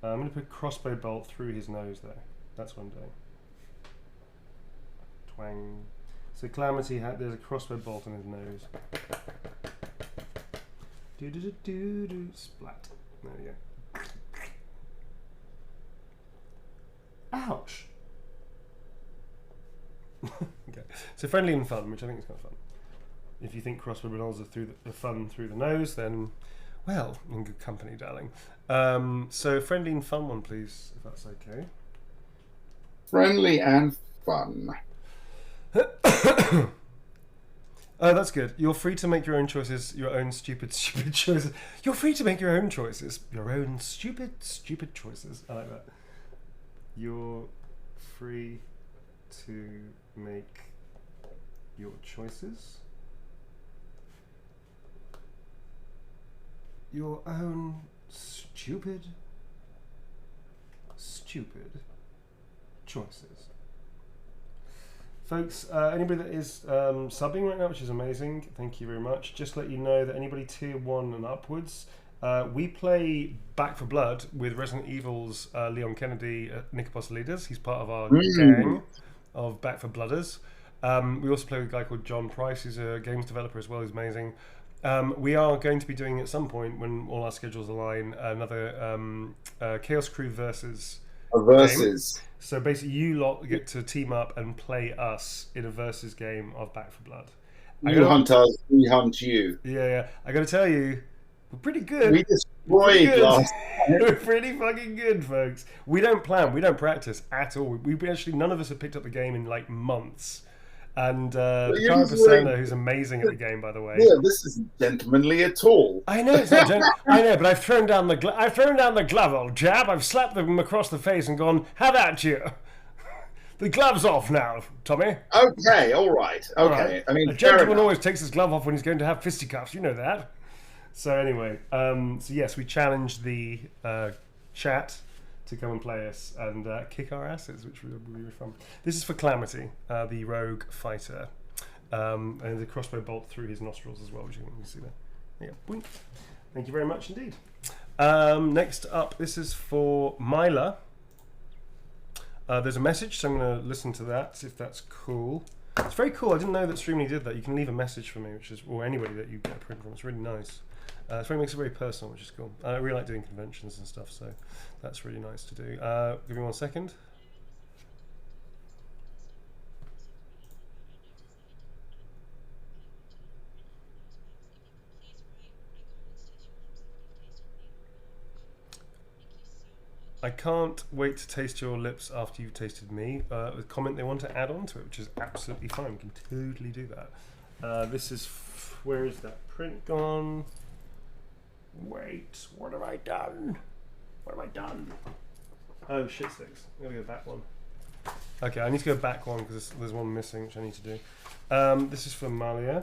I'm going to put a crossbow bolt through his nose, though. That's what I'm doing. Twang. So Calamity, there's a crossbow bolt in his nose. Do-do-do-do-do. Splat. There we go. Ouch. Okay. So friendly and fun, which I think is kind of fun. If you think crossbow bolts are through the fun through the nose, then, well, in good company, darling. So friendly and fun one, please, if that's okay. Friendly and fun. Oh, that's good. You're free to make your own choices, your own stupid choices. You're free to make your own choices, your own stupid choices. I like that. You're free to make your choices. your own stupid choices. Folks, anybody that is subbing right now, which is amazing, thank you very much. Just let you know that anybody tier 1 and upwards, we play Back for Blood with Resident Evil's Leon Kennedy, Nick Apostolides. He's part of our gang of Back for Blooders. We also play with a guy called John Price, who's a games developer as well, who's amazing. We are going to be doing at some point, when all our schedules align, another Chaos Crew versus game. So basically you lot get to team up and play us in a versus game of Back for Blood. You hunt us, we hunt you. Yeah. I gotta tell you, we're pretty good. We destroyed last time. We're pretty fucking good, folks. We don't plan, we don't practice at all. We actually, none of us have picked up the game in like months. And Cara Persona, who's amazing at the game, by the way. Yeah, this isn't gentlemanly at all. I know it's not I know, but I've thrown down the glove, old chap. I've slapped them across the face and gone, "Have at you." The glove's off now, Tommy. Okay, all right. Okay, All right. I mean, a gentleman always takes his glove off when he's going to have fisticuffs. You know that. So anyway, so yes, we challenged the chat to come and play us and kick our asses, which will be really fun. This is for Calamity, the rogue fighter, and the crossbow bolt through his nostrils as well, which you can see there. Yeah, boink. Thank you very much indeed. Next up, this is for Myla. There's a message, so I'm going to listen to that, if that's cool. It's very cool. I didn't know that Streamily did that. You can leave a message for me, or anybody that you get a print from. It's really nice. Makes it very personal, which is cool. I really like doing conventions and stuff, so that's really nice to do. Give me 1 second. I can't wait to taste your lips after you've tasted me. A comment they want to add on to it, which is absolutely fine. We can totally do that. This is... where is that print gone? Wait, what have I done? Oh, shit sticks. I'm going to go back one. Okay, I need to go back one because there's one missing, which I need to do. This is for Malia.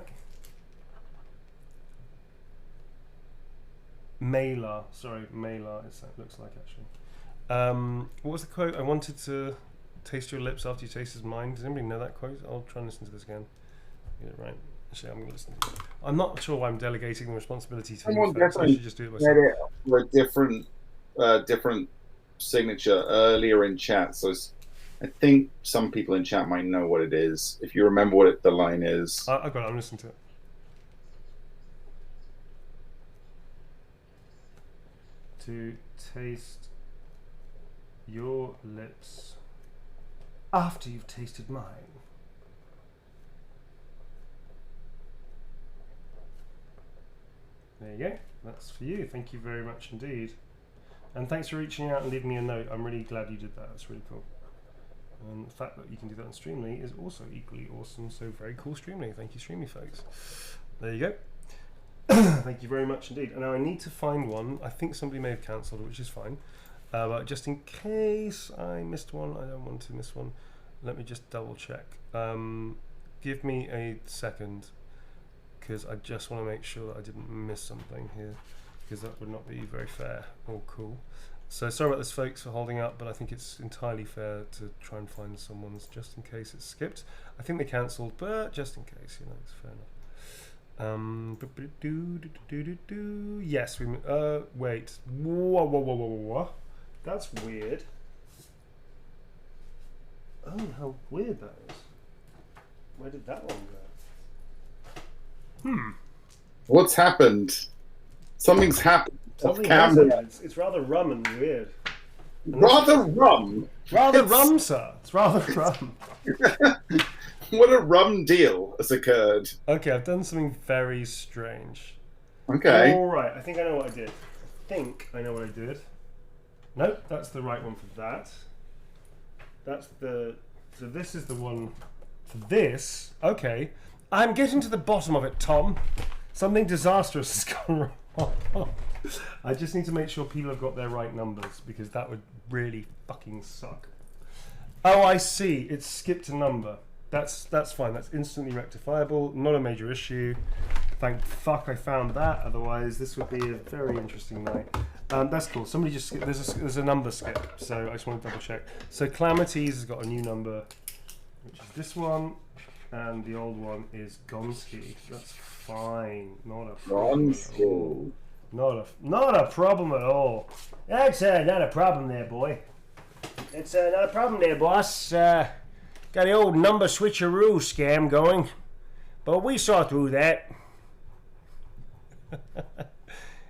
Mela. Sorry, Mela, it looks like, actually. What was the quote? I wanted to taste your lips after you tasted mine. Does anybody know that quote? I'll try and listen to this again. Get it right. Actually, I'm going to listen to it. I'm not sure why I'm delegating the responsibility to you folks. I should just do it myself. For a different signature earlier in chat, so I think some people in chat might know what it is. If you remember what the line is. I've got it. I'm listening to it. To taste your lips after you've tasted mine. There you go. That's for you. Thank you very much indeed. And thanks for reaching out and leaving me a note. I'm really glad you did that. That's really cool. And the fact that you can do that on Streamily is also equally awesome. So very cool, Streamily. Thank you, Streamily folks. There you go. Thank you very much indeed. And now I need to find one. I think somebody may have cancelled it, which is fine. But just in case I missed one, I don't want to miss one. Let me just double check. Give me a second, because I just want to make sure that I didn't miss something here, because that would not be very fair or cool. So sorry about this, folks, for holding up, but I think it's entirely fair to try and find someone's just in case it's skipped. I think they cancelled, but just in case, it's fair enough. Yes, we. Wait. Whoa. That's weird. Oh, how weird that is. Where did that one go? What's happened? Something's happened. It's rather rum and weird. Rather rum? Rather rum, sir. It's rather rum. What a rum deal has occurred. Okay, I've done something very strange. Okay. All right, I think I know what I did. Nope, that's the right one for that. So this is the one for this. Okay. I'm getting to the bottom of it, Tom. Something disastrous has gone wrong. I just need to make sure people have got their right numbers, because that would really fucking suck. Oh, I see. It's skipped a number. That's fine. That's instantly rectifiable. Not a major issue. Thank fuck I found that. Otherwise, this would be a very interesting night. That's cool. Somebody just there's a number skip, so I just want to double check. So Calamities has got a new number, which is this one, and the old one is Gonski. That's fine. Not a problem. Not a problem at all. That's not a problem there, boy. It's not a problem there, boss. Got the old number switcheroo scam going, but we saw through that.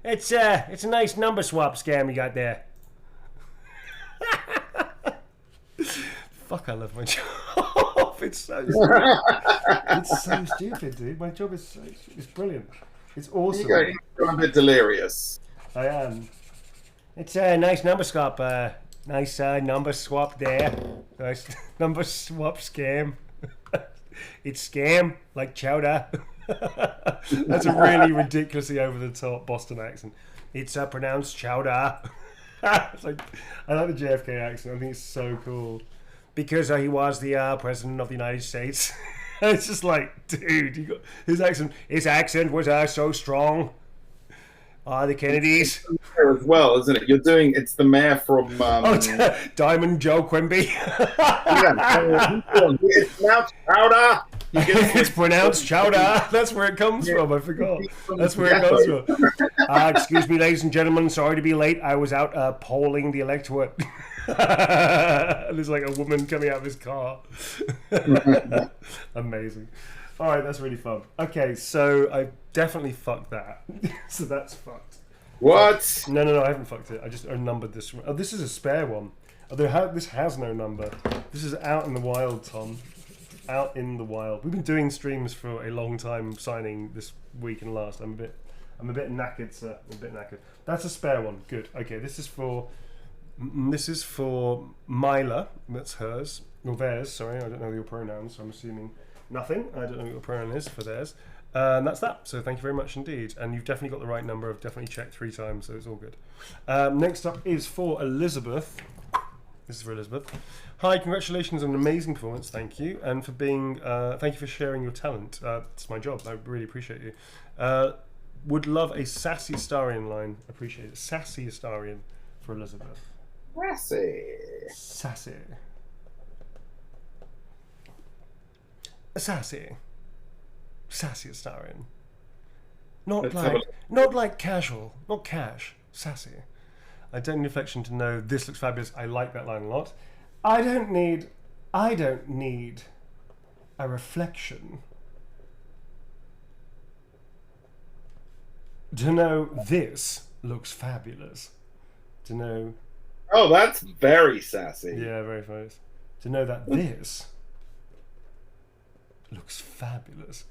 It's a nice number swap scam you got there. Fuck, I love my job. It's so stupid. It's so stupid, dude. My job is it's brilliant. It's awesome. You're a bit delirious. I am. It's a nice number swap. Nice number swap there. Nice number swap scam. It's scam like chowder. That's a really ridiculously over the top Boston accent. It's pronounced chowder. It's like, I like the JFK accent. I think it's so cool because he was the president of the United States. It's just like, dude, his accent was so strong. The Kennedys as well, isn't it? You're doing it's the mayor from Diamond Joe Quimby. It's now chowder. It's pronounced chowder. That's where it comes from. I forgot. That's where it comes from. Excuse me, ladies and gentlemen. Sorry to be late. I was out polling the electorate. There's like a woman coming out of his car. Amazing. All right, that's really fun. Okay, so I definitely fucked that. So that's fucked. What? No, I haven't fucked it. I just unnumbered this. Oh, this is a spare one. This has no number. This is out in the wild, Tom. Out in the wild. We've been doing streams for a long time, signing this week and last. I'm a bit knackered, sir. I'm a bit knackered. That's a spare one. Good. Okay, this is for Myla. That's hers. Or theirs, sorry. I don't know your pronouns, so I'm assuming nothing. I don't know what your pronoun is for theirs. And that's that. So thank you very much indeed. And you've definitely got the right number. I've definitely checked 3 times, so it's all good. Next up is for Elizabeth. This is for Elizabeth. Hi, congratulations on an amazing performance. Thank you. And for being, thank you for sharing your talent. It's my job. I really appreciate you. Would love a sassy Astarian line. Appreciate it. Sassy Astarian for Elizabeth. Sassy. Sassy Astarian. Not like casual, not cash. Sassy. I don't need affection to know this looks fabulous. I like that line a lot. I don't need a reflection to know this looks fabulous. To know. Oh, that's very sassy. Yeah, very nice. To know that this looks fabulous.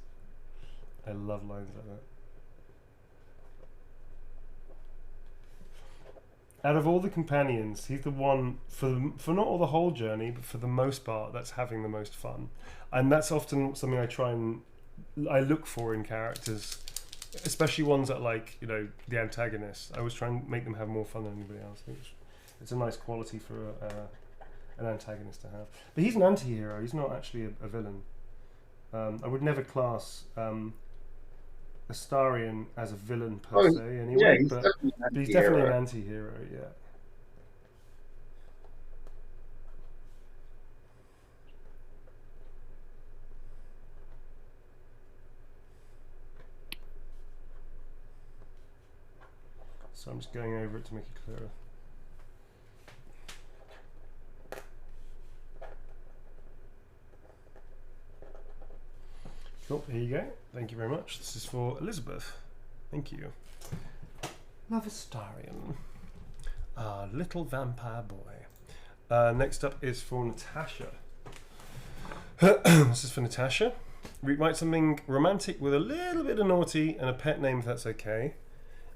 I love lines like that. Out of all the companions, he's the one for not all the whole journey, but for the most part, that's having the most fun, and that's often something I look for in characters, especially ones that like the antagonist. I always try and make them have more fun than anybody else. It's a nice quality for an antagonist to have. But he's an anti-hero. He's not actually a villain. I would never class Astarian as a villain per se anyway, yeah, but he's definitely an anti-hero, yeah. So I'm just going over it to make it clearer. Cool, here you go. Thank you very much. This is for Elizabeth. Thank you. Love Astarian. Little vampire boy. Next up is for Natasha. This is for Natasha. Write something romantic with a little bit of naughty and a pet name if that's okay.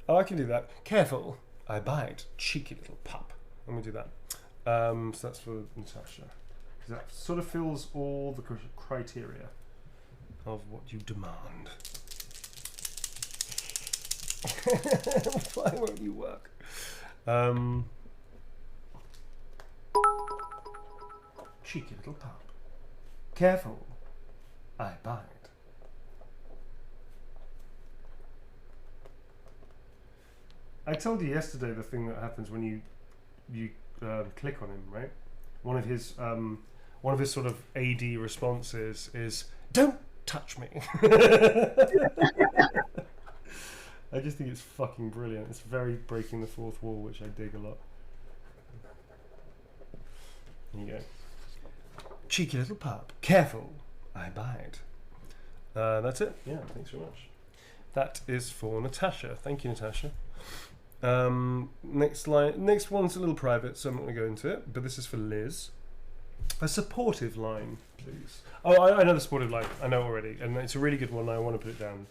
Oh, I can do that. Careful, I bite. Cheeky little pup. Let me do that. So that's for Natasha. That sort of fills all the criteria of what you demand. Why won't you work? Cheeky little pup. Careful, I bite. I told you yesterday the thing that happens when you click on him, right? One of his sort of AD responses is "Don't touch me." I just think it's fucking brilliant. It's very breaking the fourth wall, which I dig a lot. There you go. Cheeky little pup. Careful, I bite. That's it. Yeah, thanks very much. That is for Natasha. Thank you, Natasha. Next one's a little private, so I'm not going to go into it. But this is for Liz. A supportive line, please. Oh, I know the supportive line. I know already, and it's a really good one. I want to put it down.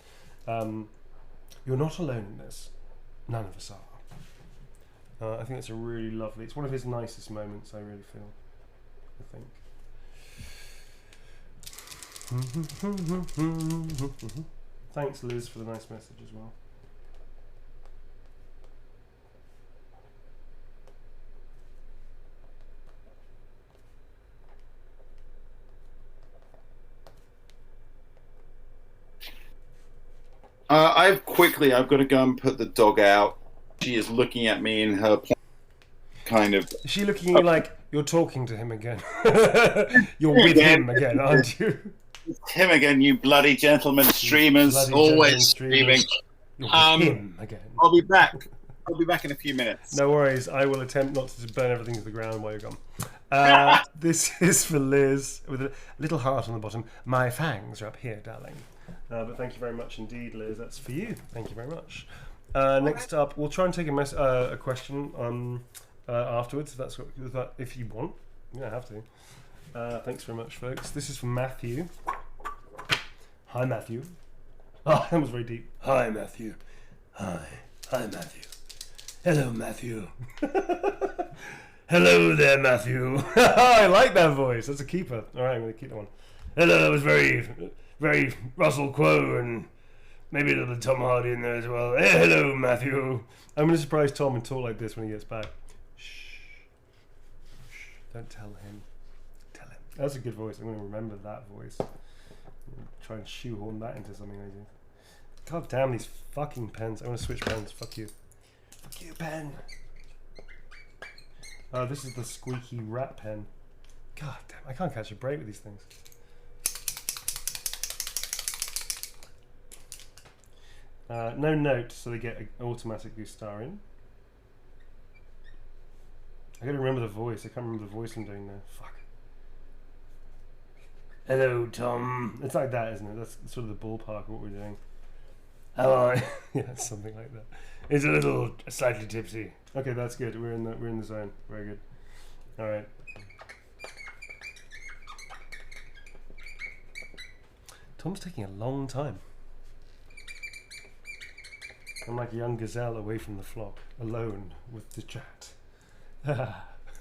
You're not alone in this. None of us are. I think it's a really lovely. It's one of his nicest moments. I really feel. I think. Thanks, Liz, for the nice message as well. I've got to go and put the dog out. She is looking at me in her kind of. Is she looking at you like you're talking to him again? You're with him again, aren't you? It's him again, you bloody gentlemen streamers, always streaming. You're with him again. I'll be back. I'll be back in a few minutes. No worries. I will attempt not to burn everything to the ground while you're gone. This is for Liz with a little heart on the bottom. My fangs are up here, darling. But thank you very much indeed, Liz. That's for you. Thank you very much. Next up, we'll try and take a question afterwards. If you want. You don't have to. Thanks very much, folks. This is from Matthew. Hi, Matthew. Oh, that was very deep. Hi, Matthew. Hi, Matthew. Hello, Matthew. Hello there, Matthew. I like that voice. That's a keeper. All right, I'm going to keep that one. Hello, that was very Russell Crowe and maybe a little Tom Hardy in there as well. Hey, hello, Matthew. I'm going to surprise Tom and talk like this when he gets back. Shh. Don't tell him. Tell him. That's a good voice. I'm going to remember that voice. Try and shoehorn that into something I do. God damn these fucking pens. I want to switch pens. Fuck you. Fuck you, pen. This is the squeaky rat pen. God damn, I can't catch a break with these things. No note, so they get automatically starring. I gotta remember the voice. I can't remember the voice I'm doing now. Fuck. Hello, Tom. It's like that, isn't it? That's sort of the ballpark of what we're doing. How are you? Yeah, something like that. It's a little slightly tipsy. Okay, that's good. We're in the zone. Very good. All right. Tom's taking a long time. I'm like a young gazelle away from the flock, alone with the chat.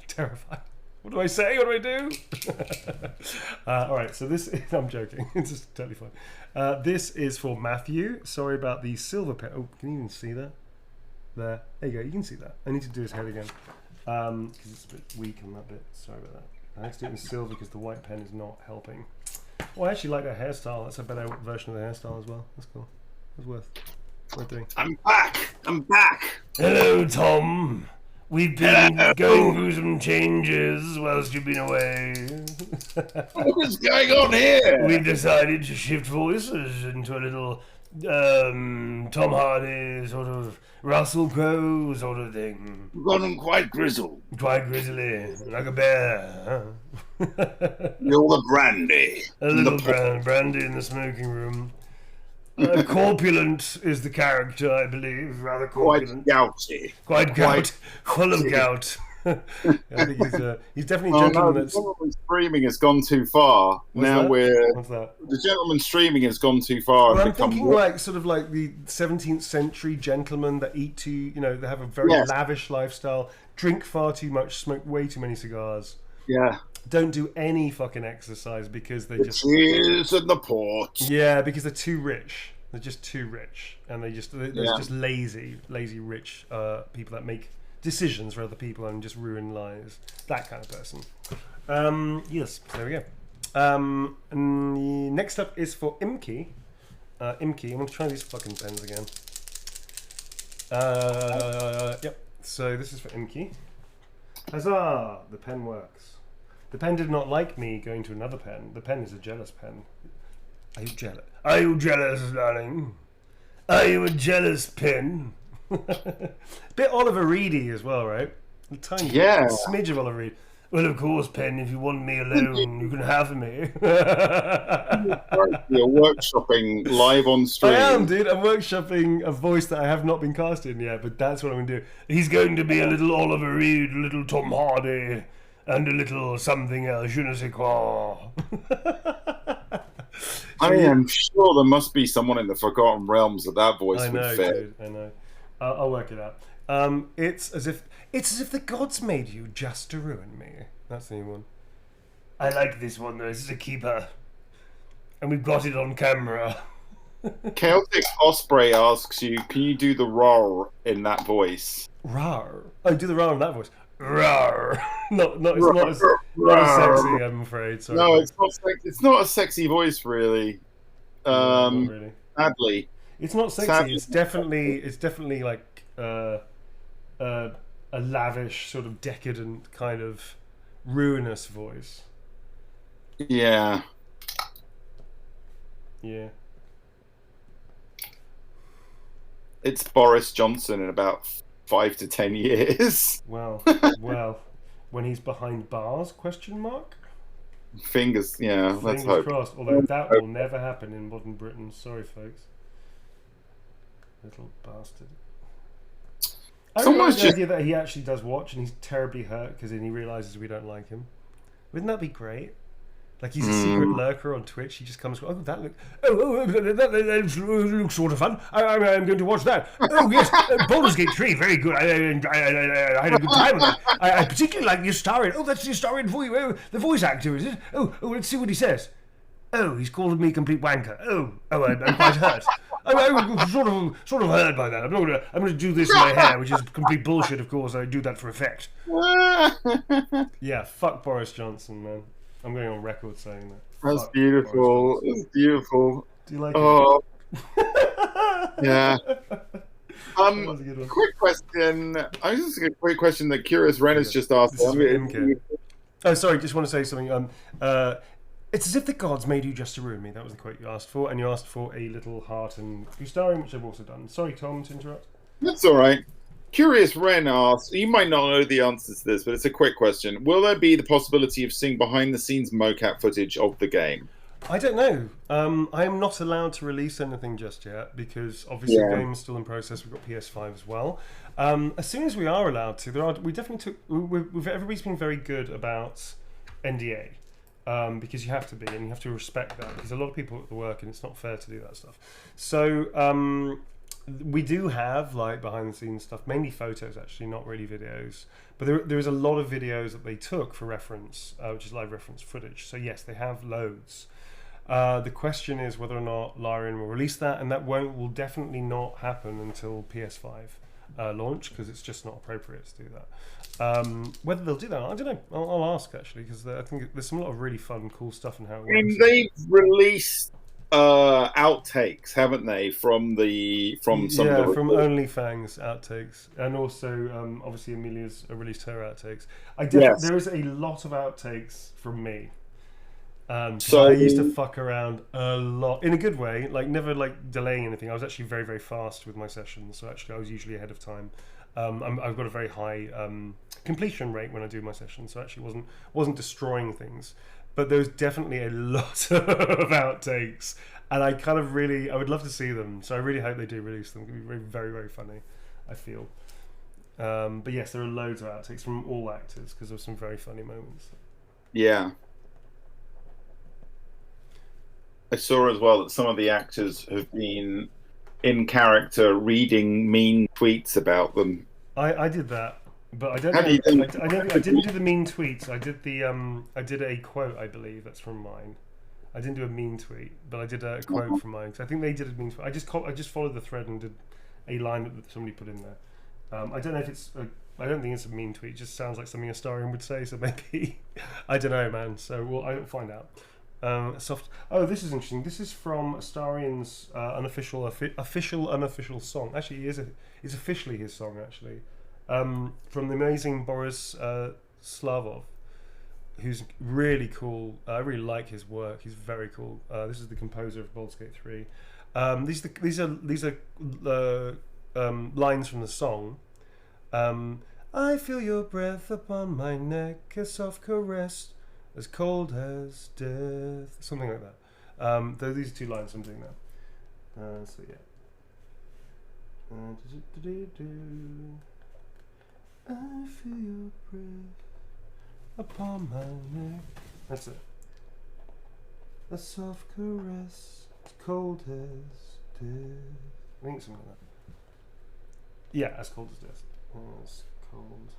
Terrifying. What do I say? What do I do? All right, so this is, I'm joking. It's just totally fine. This is for Matthew. Sorry about the silver pen. Oh, can you even see that? There you go. You can see that. I need to do his head again because it's a bit weak on that bit. Sorry about that. I have to do it in silver because the white pen is not helping. Well, I actually like that hairstyle. That's a better version of the hairstyle as well. That's cool. That's worth doing. I'm back. Hello, Tom. We've been going through some changes whilst you've been away. What's going on here? We've decided to shift voices into a little Tom Hardy sort of Russell Crowe sort of thing. Gone quite grizzled. Quite grizzly, like a bear. You're the brandy. A little brandy in the smoking room. Corpulent is the character, I believe. Rather corpulent. Quite gouty. Quite gout. Full of gout. I think he's definitely a gentleman the that's... gentleman streaming has gone too far. What's that? The gentleman streaming has gone too far. Well, I'm thinking like sort of like the 17th century gentlemen that eat they have a very lavish lifestyle, drink far too much, smoke way too many cigars. Yeah. Don't do any fucking exercise because they just... cheese and the port. Yeah, because they're too rich. They're just too rich, and they're just lazy rich people that make decisions for other people and just ruin lives. That kind of person. Yes, there we go. Next up is for Imki. Imki, I'm going to try these fucking pens again. Yep. So this is for Imki. Huzzah! The pen works. The pen did not like me going to another pen. The pen is a jealous pen. Are you jealous? Are you jealous, darling? Are you a jealous pen? Bit Oliver Reedy as well, right? A tiny smidge of Oliver Reed. Well, of course, Pen, if you want me alone, you can have me. You're workshopping live on stream. I am, dude. I'm workshopping a voice that I have not been cast in yet, but that's what I'm going to do. He's going to be a little Oliver Reed, a little Tom Hardy, and a little something else. Je ne sais quoi. I am sure there must be someone in the Forgotten Realms that voice would fit. Dude, I know. I'll work it out. It's as if the gods made you just to ruin me. That's the new one. I like this one though. This is a keeper, and we've got it on camera. Celtic Osprey asks you, can you do the roar in that voice? Rar. Oh, do the rar in that voice. Rar. It's not as sexy, I'm afraid. Sorry. No, it's not sexy. It's not a sexy voice, really. No, not really. Sadly. It's not sexy. Sadly. It's definitely like a lavish, sort of decadent kind of ruinous voice. Yeah. Yeah. It's Boris Johnson in about 5 to 10 years. Well, when he's behind bars? ? Fingers, yeah. Let's hope. Crossed. Although that will never happen in modern Britain. Sorry, folks. Little bastard. I really like the idea that he actually does watch and he's terribly hurt because then he realises we don't like him. Wouldn't that be great? Like he's a secret lurker on Twitch. He just comes, that looks sort of fun. I'm going to watch that. Oh yes, Baldur's Gate 3, very good. I had a good time with that. I particularly like the Astarion. Oh, that's the Astarion voice. Oh, the voice actor, is it? Oh, let's see what he says. Oh, he's called me complete wanker. Oh, I'm quite hurt. I'm sort of hurt by that. I'm going to do this in my hair, which is complete bullshit. Of course, I do that for effect. Yeah, fuck Boris Johnson, man. I'm going on record saying that. That's beautiful. It's beautiful. Do you like it? Yeah. Quick question. I was just a quick question that Curious Ren has just asked. Oh, sorry. Just want to say something. It's as if the gods made you just to ruin me. That was the quote you asked for, and you asked for a little heart and Gustarium, which I've also done. Sorry, Tom, to interrupt. That's all right. Curious Ren asks, you might not know the answers to this, but it's a quick question. Will there be the possibility of seeing behind-the-scenes mocap footage of the game? I don't know. I am not allowed to release anything just yet because obviously the game's still in process. We've got PS5 as well. As soon as we are allowed to, everybody's been very good about NDA. Because you have to be, and you have to respect that, because a lot of people at the work, and it's not fair to do that stuff. So we do have like behind the scenes stuff, mainly photos actually, not really videos. But there is a lot of videos that they took for reference, which is live reference footage. So yes, they have loads. The question is whether or not Larian will release that, and that will definitely not happen until PS5 launch, because it's just not appropriate to do that. Whether they'll do that, I don't know. I'll ask actually, because I think there's some lot of really fun, cool stuff in how it works. I mean, they've released outtakes, haven't they, from some of the from OnlyFans outtakes, and also obviously Amelia's released her outtakes. There is a lot of outtakes from me. So I used to fuck around a lot in a good way, like never like delaying anything. I was actually very, very fast with my sessions, so actually I was usually ahead of time. I've got a very high completion rate when I do my sessions, so I actually wasn't destroying things. But there's definitely a lot of outtakes, and I would love to see them. So I really hope they do release them. It would be very, very, very funny, I feel. But yes, there are loads of outtakes from all actors because there's some very funny moments. Yeah. I saw as well that some of the actors have been in character reading mean tweets about them. I did that, but I don't know. I didn't do the mean tweets. I did a quote, I believe that's from mine. I didn't do a mean tweet, but I did a quote from mine because I think they did a mean tweet. I just followed the thread and did a line that somebody put in there. I don't know if it's I don't think it's a mean tweet. It just sounds like something a Astarion would say. So maybe I don't know, man. So I'll find out. Soft. Oh, this is interesting. This is from Astarian's unofficial song. Actually, it's officially his song. Actually, from the amazing Boris Slavov, who's really cool. I really like his work. He's very cool. This is the composer of Baldur's Gate 3. These are lines from the song. I feel your breath upon my neck, a soft caress, as cold as death. Something like that. These are 2 lines I'm doing now. So yeah. I feel your breath upon my neck. That's it. A soft caress, as cold as death. I think it's something like that. Yeah, as cold as death. As cold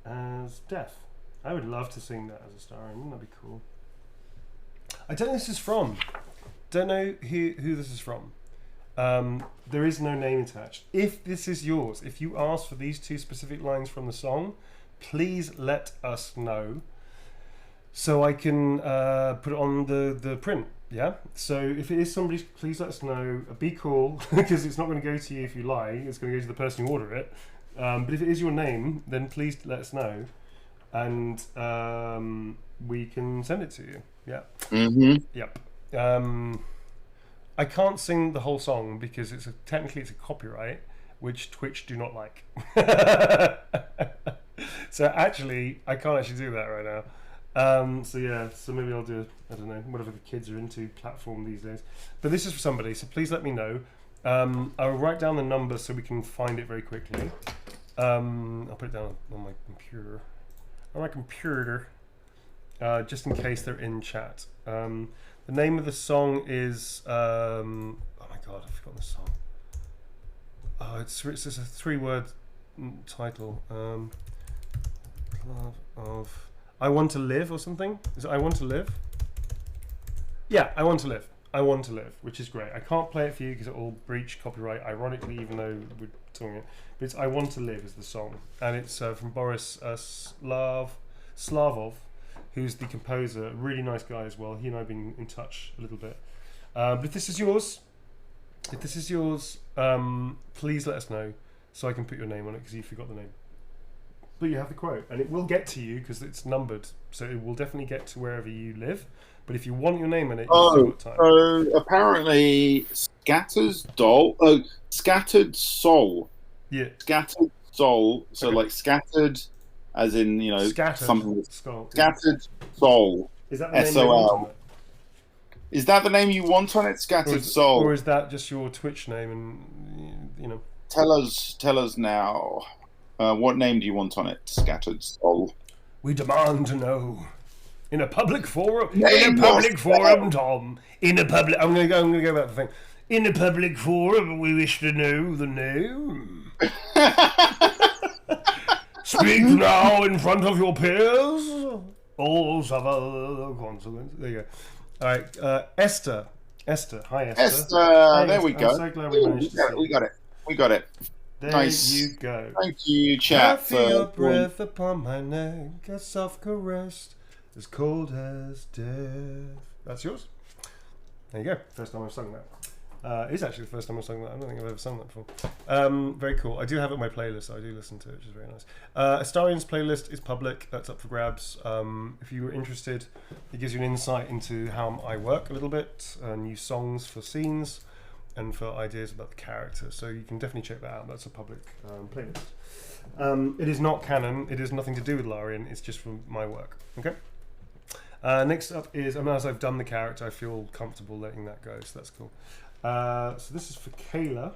as death. I would love to sing that as a star. Wouldn't that be cool? I don't know who this is from. Don't know who this is from. There is no name attached. If this is yours, if you ask for these 2 specific lines from the song, please let us know so I can put it on the print. Yeah? So if it is somebody's, please let us know. Be cool, because it's not going to go to you if you lie. It's going to go to the person who ordered it. But if it is your name, then please let us know. And we can send it to you. Yeah. Mm-hmm. Yep. I can't sing the whole song because technically it's a copyright, which Twitch do not like. So actually, I can't actually do that right now. So yeah, so maybe I'll do, I don't know, whatever the kids are into platform these days. But this is for somebody, so please let me know. I'll write down the number so we can find it very quickly. I'll put it down on my computer. Just in case they're in chat. The name of the song is oh my god, I've forgotten the song. Oh, it's just a 3-word title. Love of I Want to Live or something. Is it I Want to Live? Yeah, I Want to Live. I Want to Live, which is great. I can't play it for you because it will breach copyright, ironically, even though we're talking it. But it's I Want to Live is the song, and it's from Boris Slavov, who's the composer. Really nice guy as well. He and I have been in touch a little bit. But if this is yours, please let us know so I can put your name on it because you forgot the name. But you have the quote, and it will get to you because it's numbered, so it will definitely get to wherever you live. But if you want your name in it, you've got time. So apparently, Scattered Soul. Yeah. Scattered Soul. So Okay. like scattered, as in Scattered. something. Skull. Scattered Soul. Is that the name SOL. you want on it? Is that the name you want on it? Scattered Soul. Or is that just your Twitch name? And Tell us now. What name do you want on it? Scattered Soul. we demand to know. In a public forum, Tom. In a public, I'm gonna go back to the thing. In a public forum, we wish to know the name. Speak now in front of your peers. All suffer consequences. There you go. All right, Esther. Hi, Esther. Esther, Hi, there we I'm go. so glad we managed to see. We got it. There Nice. you go. Thank you, I chat. feel your breath upon my neck, a soft caress, as cold as death. That's yours. There you go. First time I've sung that. It is actually the first time I've sung that. I don't think I've ever sung that before. Very cool. I do have it on my playlist, so I do listen to it, which is very nice. Astarian's playlist is public. That's up for grabs. If you were interested, it gives you an insight into how I work a little bit, new songs for scenes, and for ideas about the character. So you can definitely check that out. That's a public playlist. It is not canon. It has nothing to do with Larian. It's just from my work. Okay. Next up is, as I've done the character, I feel comfortable letting that go. So that's cool. So this is for Kayla.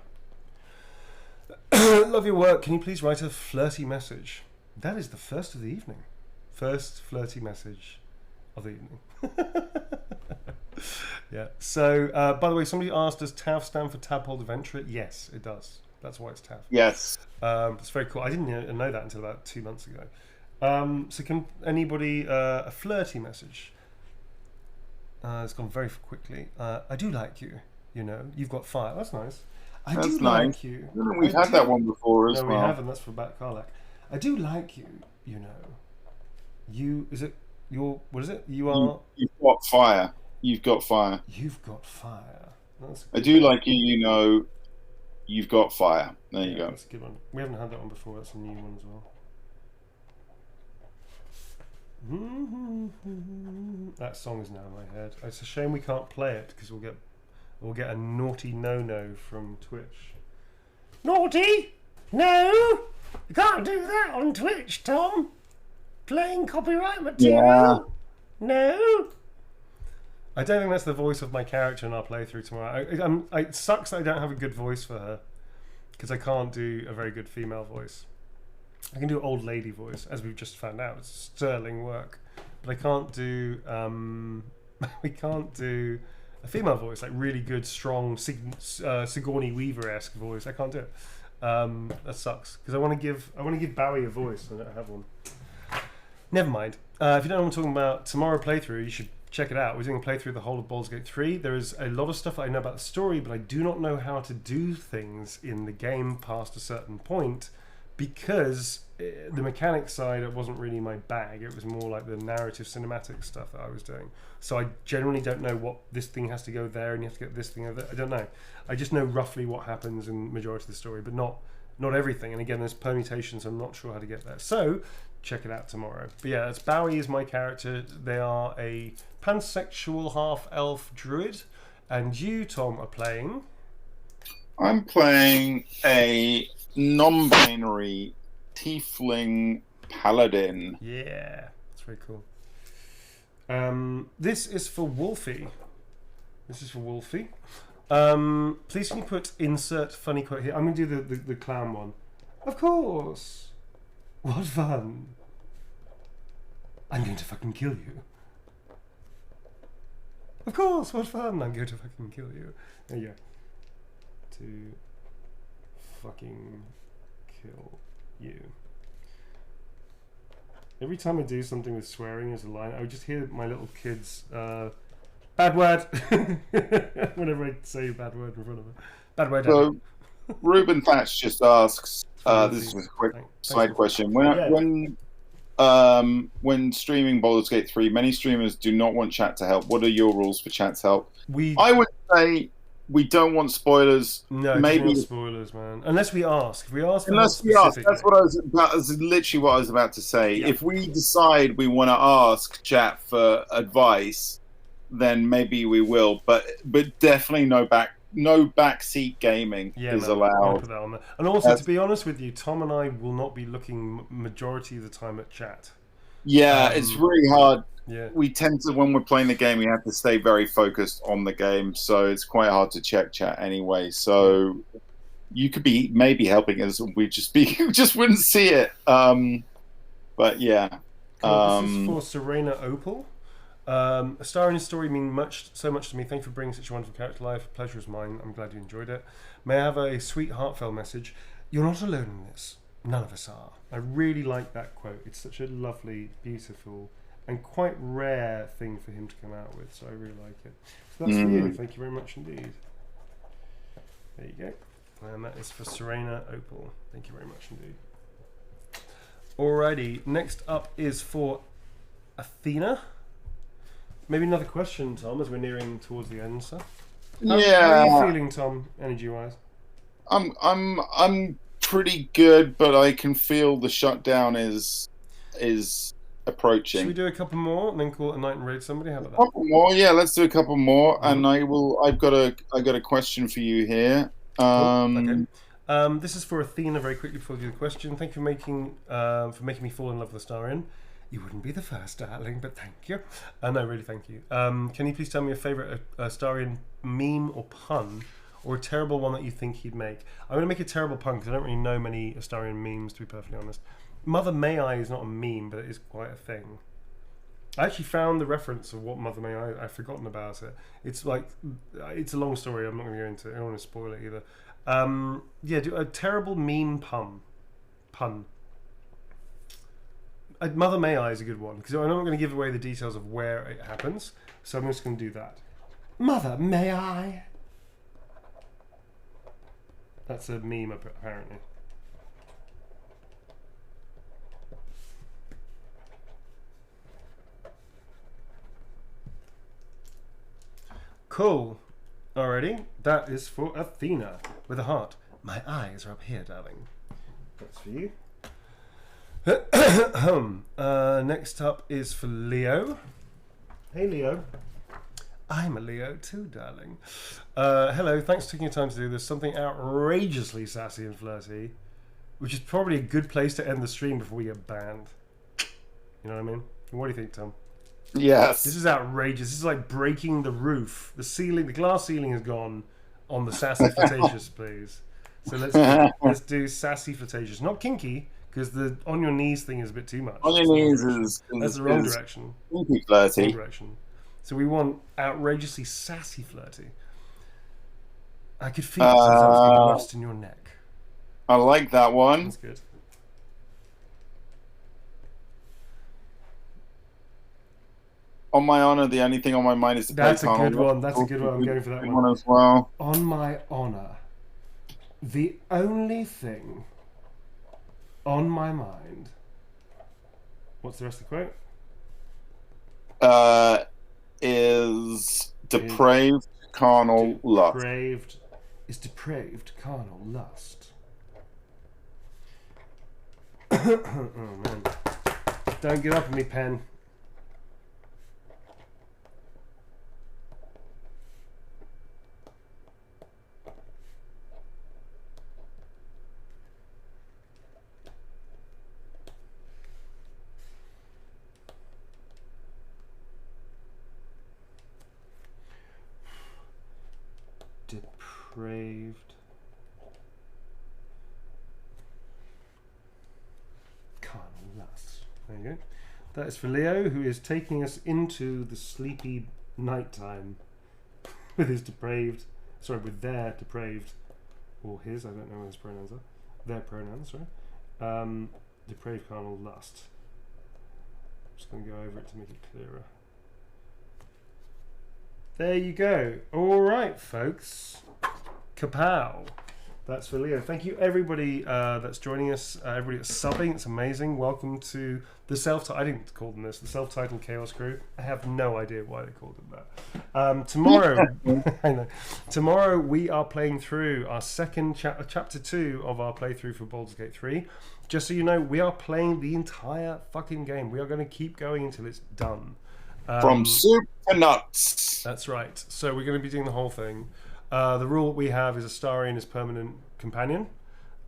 Love your work. Can you please write a flirty message? That is the first of the evening. First flirty message of the evening. Yeah. So, by the way, somebody asked, does TAV stand for Tadpole Adventure? Yes, it does. That's why it's TAV. Yes. It's very cool. I didn't know that until about 2 months ago. So can anybody, a flirty message? It's gone very quickly. I do like you, you've got fire. That's nice. That's do nice. like you. We've had that one before as no, well. we haven't. That's for Bat Karlak. I do like you, you, is it What is it? You are. You've got fire. You've got fire. You've got fire. That's a I good do one. like you. You know, you've got fire. There you Yeah, go. that's a good one. We haven't had that one before. That's a new one as well. That song is now in my head. It's a shame we can't play it because we'll get a naughty no from Twitch. Naughty? No, you can't do that on Twitch, Tom. Playing copyright material. Yeah. No. I don't think that's the voice of my character in our playthrough tomorrow. It sucks that I don't have a good voice for her because I can't do a very good female voice. I can do old lady voice, as we've just found out. It's sterling work, but I can't do. We can't do a female voice, like really good, strong Sigourney Weaver-esque voice. I can't do it. That sucks because I want to give Bowie a voice. I don't have one. Never mind. If you don't know what I'm talking about, tomorrow playthrough, you should check it out. We're doing a playthrough of the whole of Baldur's Gate 3. There is a lot of stuff that I know about the story, but I do not know how to do things in the game past a certain point because the mechanics side, it wasn't really my bag. It was more like the narrative cinematic stuff that I was doing. So I generally don't know what this thing has to go there and you have to get this thing over there. I don't know. I just know roughly what happens in majority of the story, but not everything. And again, there's permutations. I'm not sure how to get there. So check it out tomorrow. But yeah, it's Bowie is my character. They are a pansexual half-elf druid. And you, Tom, are playing... I'm playing a non-binary tiefling paladin. Yeah, that's very cool. This is for Wolfie. Please can you put insert funny quote here? I'm going to do the clown one. Of course. What fun. I'm going to fucking kill you. Of course, what fun. I'm going to fucking kill you. There you go. To fucking kill you. Every time I do something with swearing as a line, I would just hear my little kids bad word whenever I say a bad word in front of them. Bad word. So Ruben Thatch just asks, this is a quick side question. When streaming Baldur's Gate 3, many streamers do not want chat to help. What are your rules for chat to help? I would say we don't want spoilers. No, maybe not spoilers, man. Unless we ask. If we ask, that's what I was about. That's literally what I was about to say. Yeah. If we decide we want to ask chat for advice, then maybe we will. But definitely no backseat gaming is allowed. Put that on there. And also, to be honest with you, Tom and I will not be looking majority of the time at chat. Yeah, it's really hard. Yeah. We tend to, when we're playing the game, we have to stay very focused on the game, so it's quite hard to check chat anyway. So you could be maybe helping us, we just wouldn't see it. But yeah. Cool. This is for Serena Opal. A star in his story means so much to me. Thank you for bringing such a wonderful character to life. Pleasure is mine. I'm glad you enjoyed it. May I have a sweet, heartfelt message? You're not alone in this. None of us are. I really like that quote. It's such a lovely, beautiful, and quite rare thing for him to come out with. So I really like it. So that's for you. Thank you very much indeed. There you go. And that is for Serena Opal. Thank you very much indeed. Alrighty. Next up is for Athena. Maybe another question, Tom, as we're nearing towards the end, sir. How are you feeling, Tom, energy-wise? I'm pretty good, but I can feel the shutdown is approaching. Should we do a couple more and then call it a night and raid somebody? How about that? A couple more, yeah. Let's do a couple more, and I've got a question for you here. Okay. This is for Athena. Very quickly before we do the question, thank you for making me fall in love with the Starian. You wouldn't be the first, darling, but thank you. No, really, thank you. Can you please tell me your favourite Starian meme or pun, or a terrible one that you think he'd make? I'm going to make a terrible pun because I don't really know many Astarian memes, to be perfectly honest. Mother May I is not a meme, but it is quite a thing. I actually found the reference of what Mother May I. I've forgotten about it. It's like, it's a long story. I'm not going to go into it. I don't want to spoil it either. Yeah, do a terrible meme pun. Mother May I is a good one because I'm not going to give away the details of where it happens, so I'm just going to do that. Mother May I? That's a meme apparently. Cool. Alrighty. That is for Athena with a heart. My eyes are up here, darling. That's for you. Next up is for Leo. Hey, Leo. I'm a Leo too, darling. Hello, thanks for taking your time to do this. Something outrageously sassy and flirty, which is probably a good place to end the stream before we get banned. You know what I mean? What do you think, Tom? Yes. This is outrageous. This is like breaking the roof. The ceiling, the glass ceiling is gone on the sassy flirtatious, please. So let's do sassy flirtatious. Not kinky, because the on your knees thing is a bit too much. On your knees is that's the wrong direction. Kinky flirty. Wrong direction. So we want outrageously sassy flirty. I could feel it since I was being lost in your neck. I like that one. That's good. On my honor, the only thing on my mind is to That's play a good Carnival. one. That's a good one. I'm going for that one as well. On my honor, the only thing on my mind. What's the rest of the quote? Is depraved carnal lust. Depraved carnal lust. Oh man! Don't give up on me, pen. Depraved carnal lust. There you go. That is for Leo, who is taking us into the sleepy nighttime with his depraved, with their depraved, or his, I don't know what his pronouns are. Their pronouns, sorry. Depraved carnal lust. I'm just going to go over it to make it clearer. There you go. All right, folks. Kapow. That's for Leo. Thank you, everybody that's joining us. Everybody that's subbing. It's amazing. Welcome to the I didn't call them this. The self-titled Chaos Crew. I have no idea why they called them that. Tomorrow, I know. Tomorrow we are playing through our second chapter 2 of our playthrough for Baldur's Gate 3. Just so you know, we are playing the entire fucking game. We are going to keep going until it's done. From soup to nuts. That's right. So we're going to be doing the whole thing. The rule we have is Astarion is permanent companion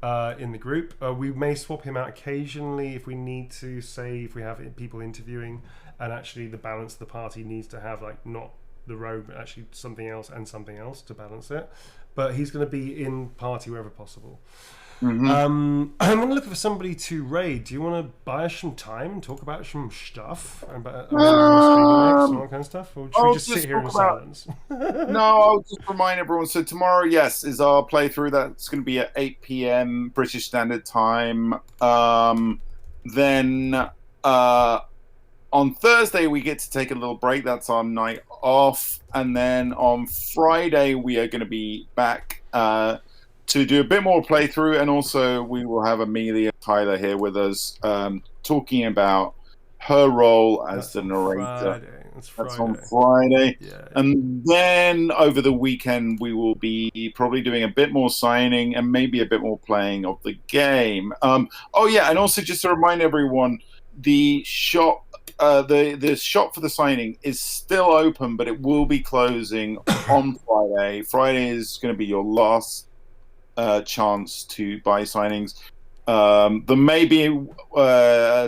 in the group. We may swap him out occasionally if we need to, say if we have people interviewing and actually the balance of the party needs to have like not the rogue but actually something else to balance it. But he's going to be in party wherever possible. Mm-hmm. I'm going to look for somebody to raid. Do you want to buy us some time and talk about some stuff? About streaming and all that kind of stuff? Or should we just sit here in silence? No, I'll just remind everyone. So tomorrow, yes, is our playthrough. That's going to be at 8 p.m. British Standard Time. Then on Thursday, we get to take a little break. That's our night off. And then on Friday, we are going to be back to do a bit more playthrough, and also we will have Amelia Tyler here with us talking about her role as the narrator. That's on Friday. Yeah. And then over the weekend we will be probably doing a bit more signing and maybe a bit more playing of the game. Oh yeah, and also just to remind everyone, the shop the shop for the signing is still open, but it will be closing on Friday. Friday is going to be your last chance to buy signings. There may be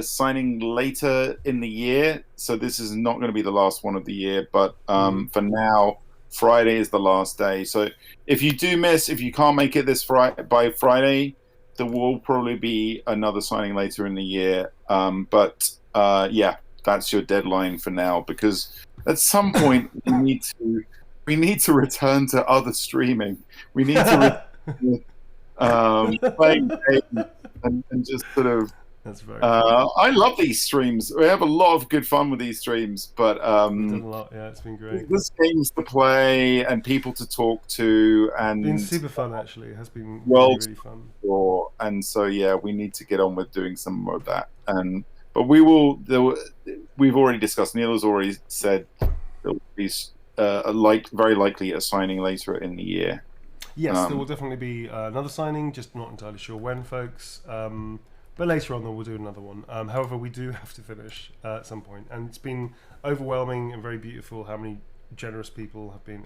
signing later in the year, so this is not going to be the last one of the year, but for now Friday is the last day. So if you can't make it by Friday, there will probably be another signing later in the year, but yeah, that's your deadline for now, because at some point we need to return to other streaming. We need to playing games and just sort of. That's very. I love these streams. We have a lot of good fun with these streams, but We've done a lot. Yeah, it's been great. There's games to play and people to talk to, and it's been super fun. Actually, it has been really fun. And so yeah, we need to get on with doing some more of that. But we will. We've already discussed. Neil has already said there will be very likely a signing later in the year. Yes, there will definitely be another signing, just not entirely sure when, folks. But later on, we'll do another one. However, we do have to finish at some point, and it's been overwhelming and very beautiful how generous people have been,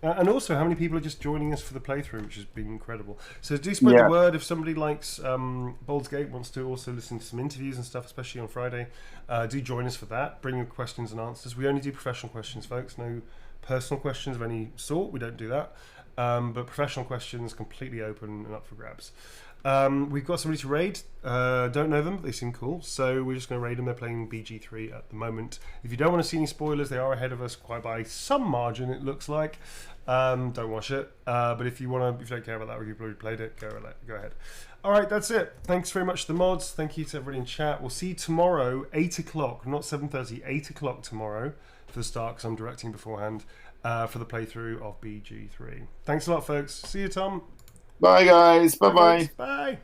and also how many people are just joining us for the playthrough, which has been incredible. So do spread the word if somebody likes Baldur's Gate, wants to also listen to some interviews and stuff, especially on Friday. Do join us for that. Bring your questions and answers. We only do professional questions, folks. No personal questions of any sort. We don't do that. But professional questions, completely open and up for grabs. We've got somebody to raid. Don't know them, but they seem cool. So we're just going to raid them. They're playing BG3 at the moment. If you don't want to see any spoilers, they are ahead of us quite by some margin, it looks like. Don't watch it. But if you don't care about that, or you've already played it, go ahead. All right, that's it. Thanks very much to the mods. Thank you to everybody in chat. We'll see you tomorrow, 8 o'clock, not 7:30, 8 o'clock tomorrow for the start, because I'm directing beforehand, for the playthrough of BG3. Thanks a lot, folks. See you, Tom. Bye, guys. Bye-bye. Bye.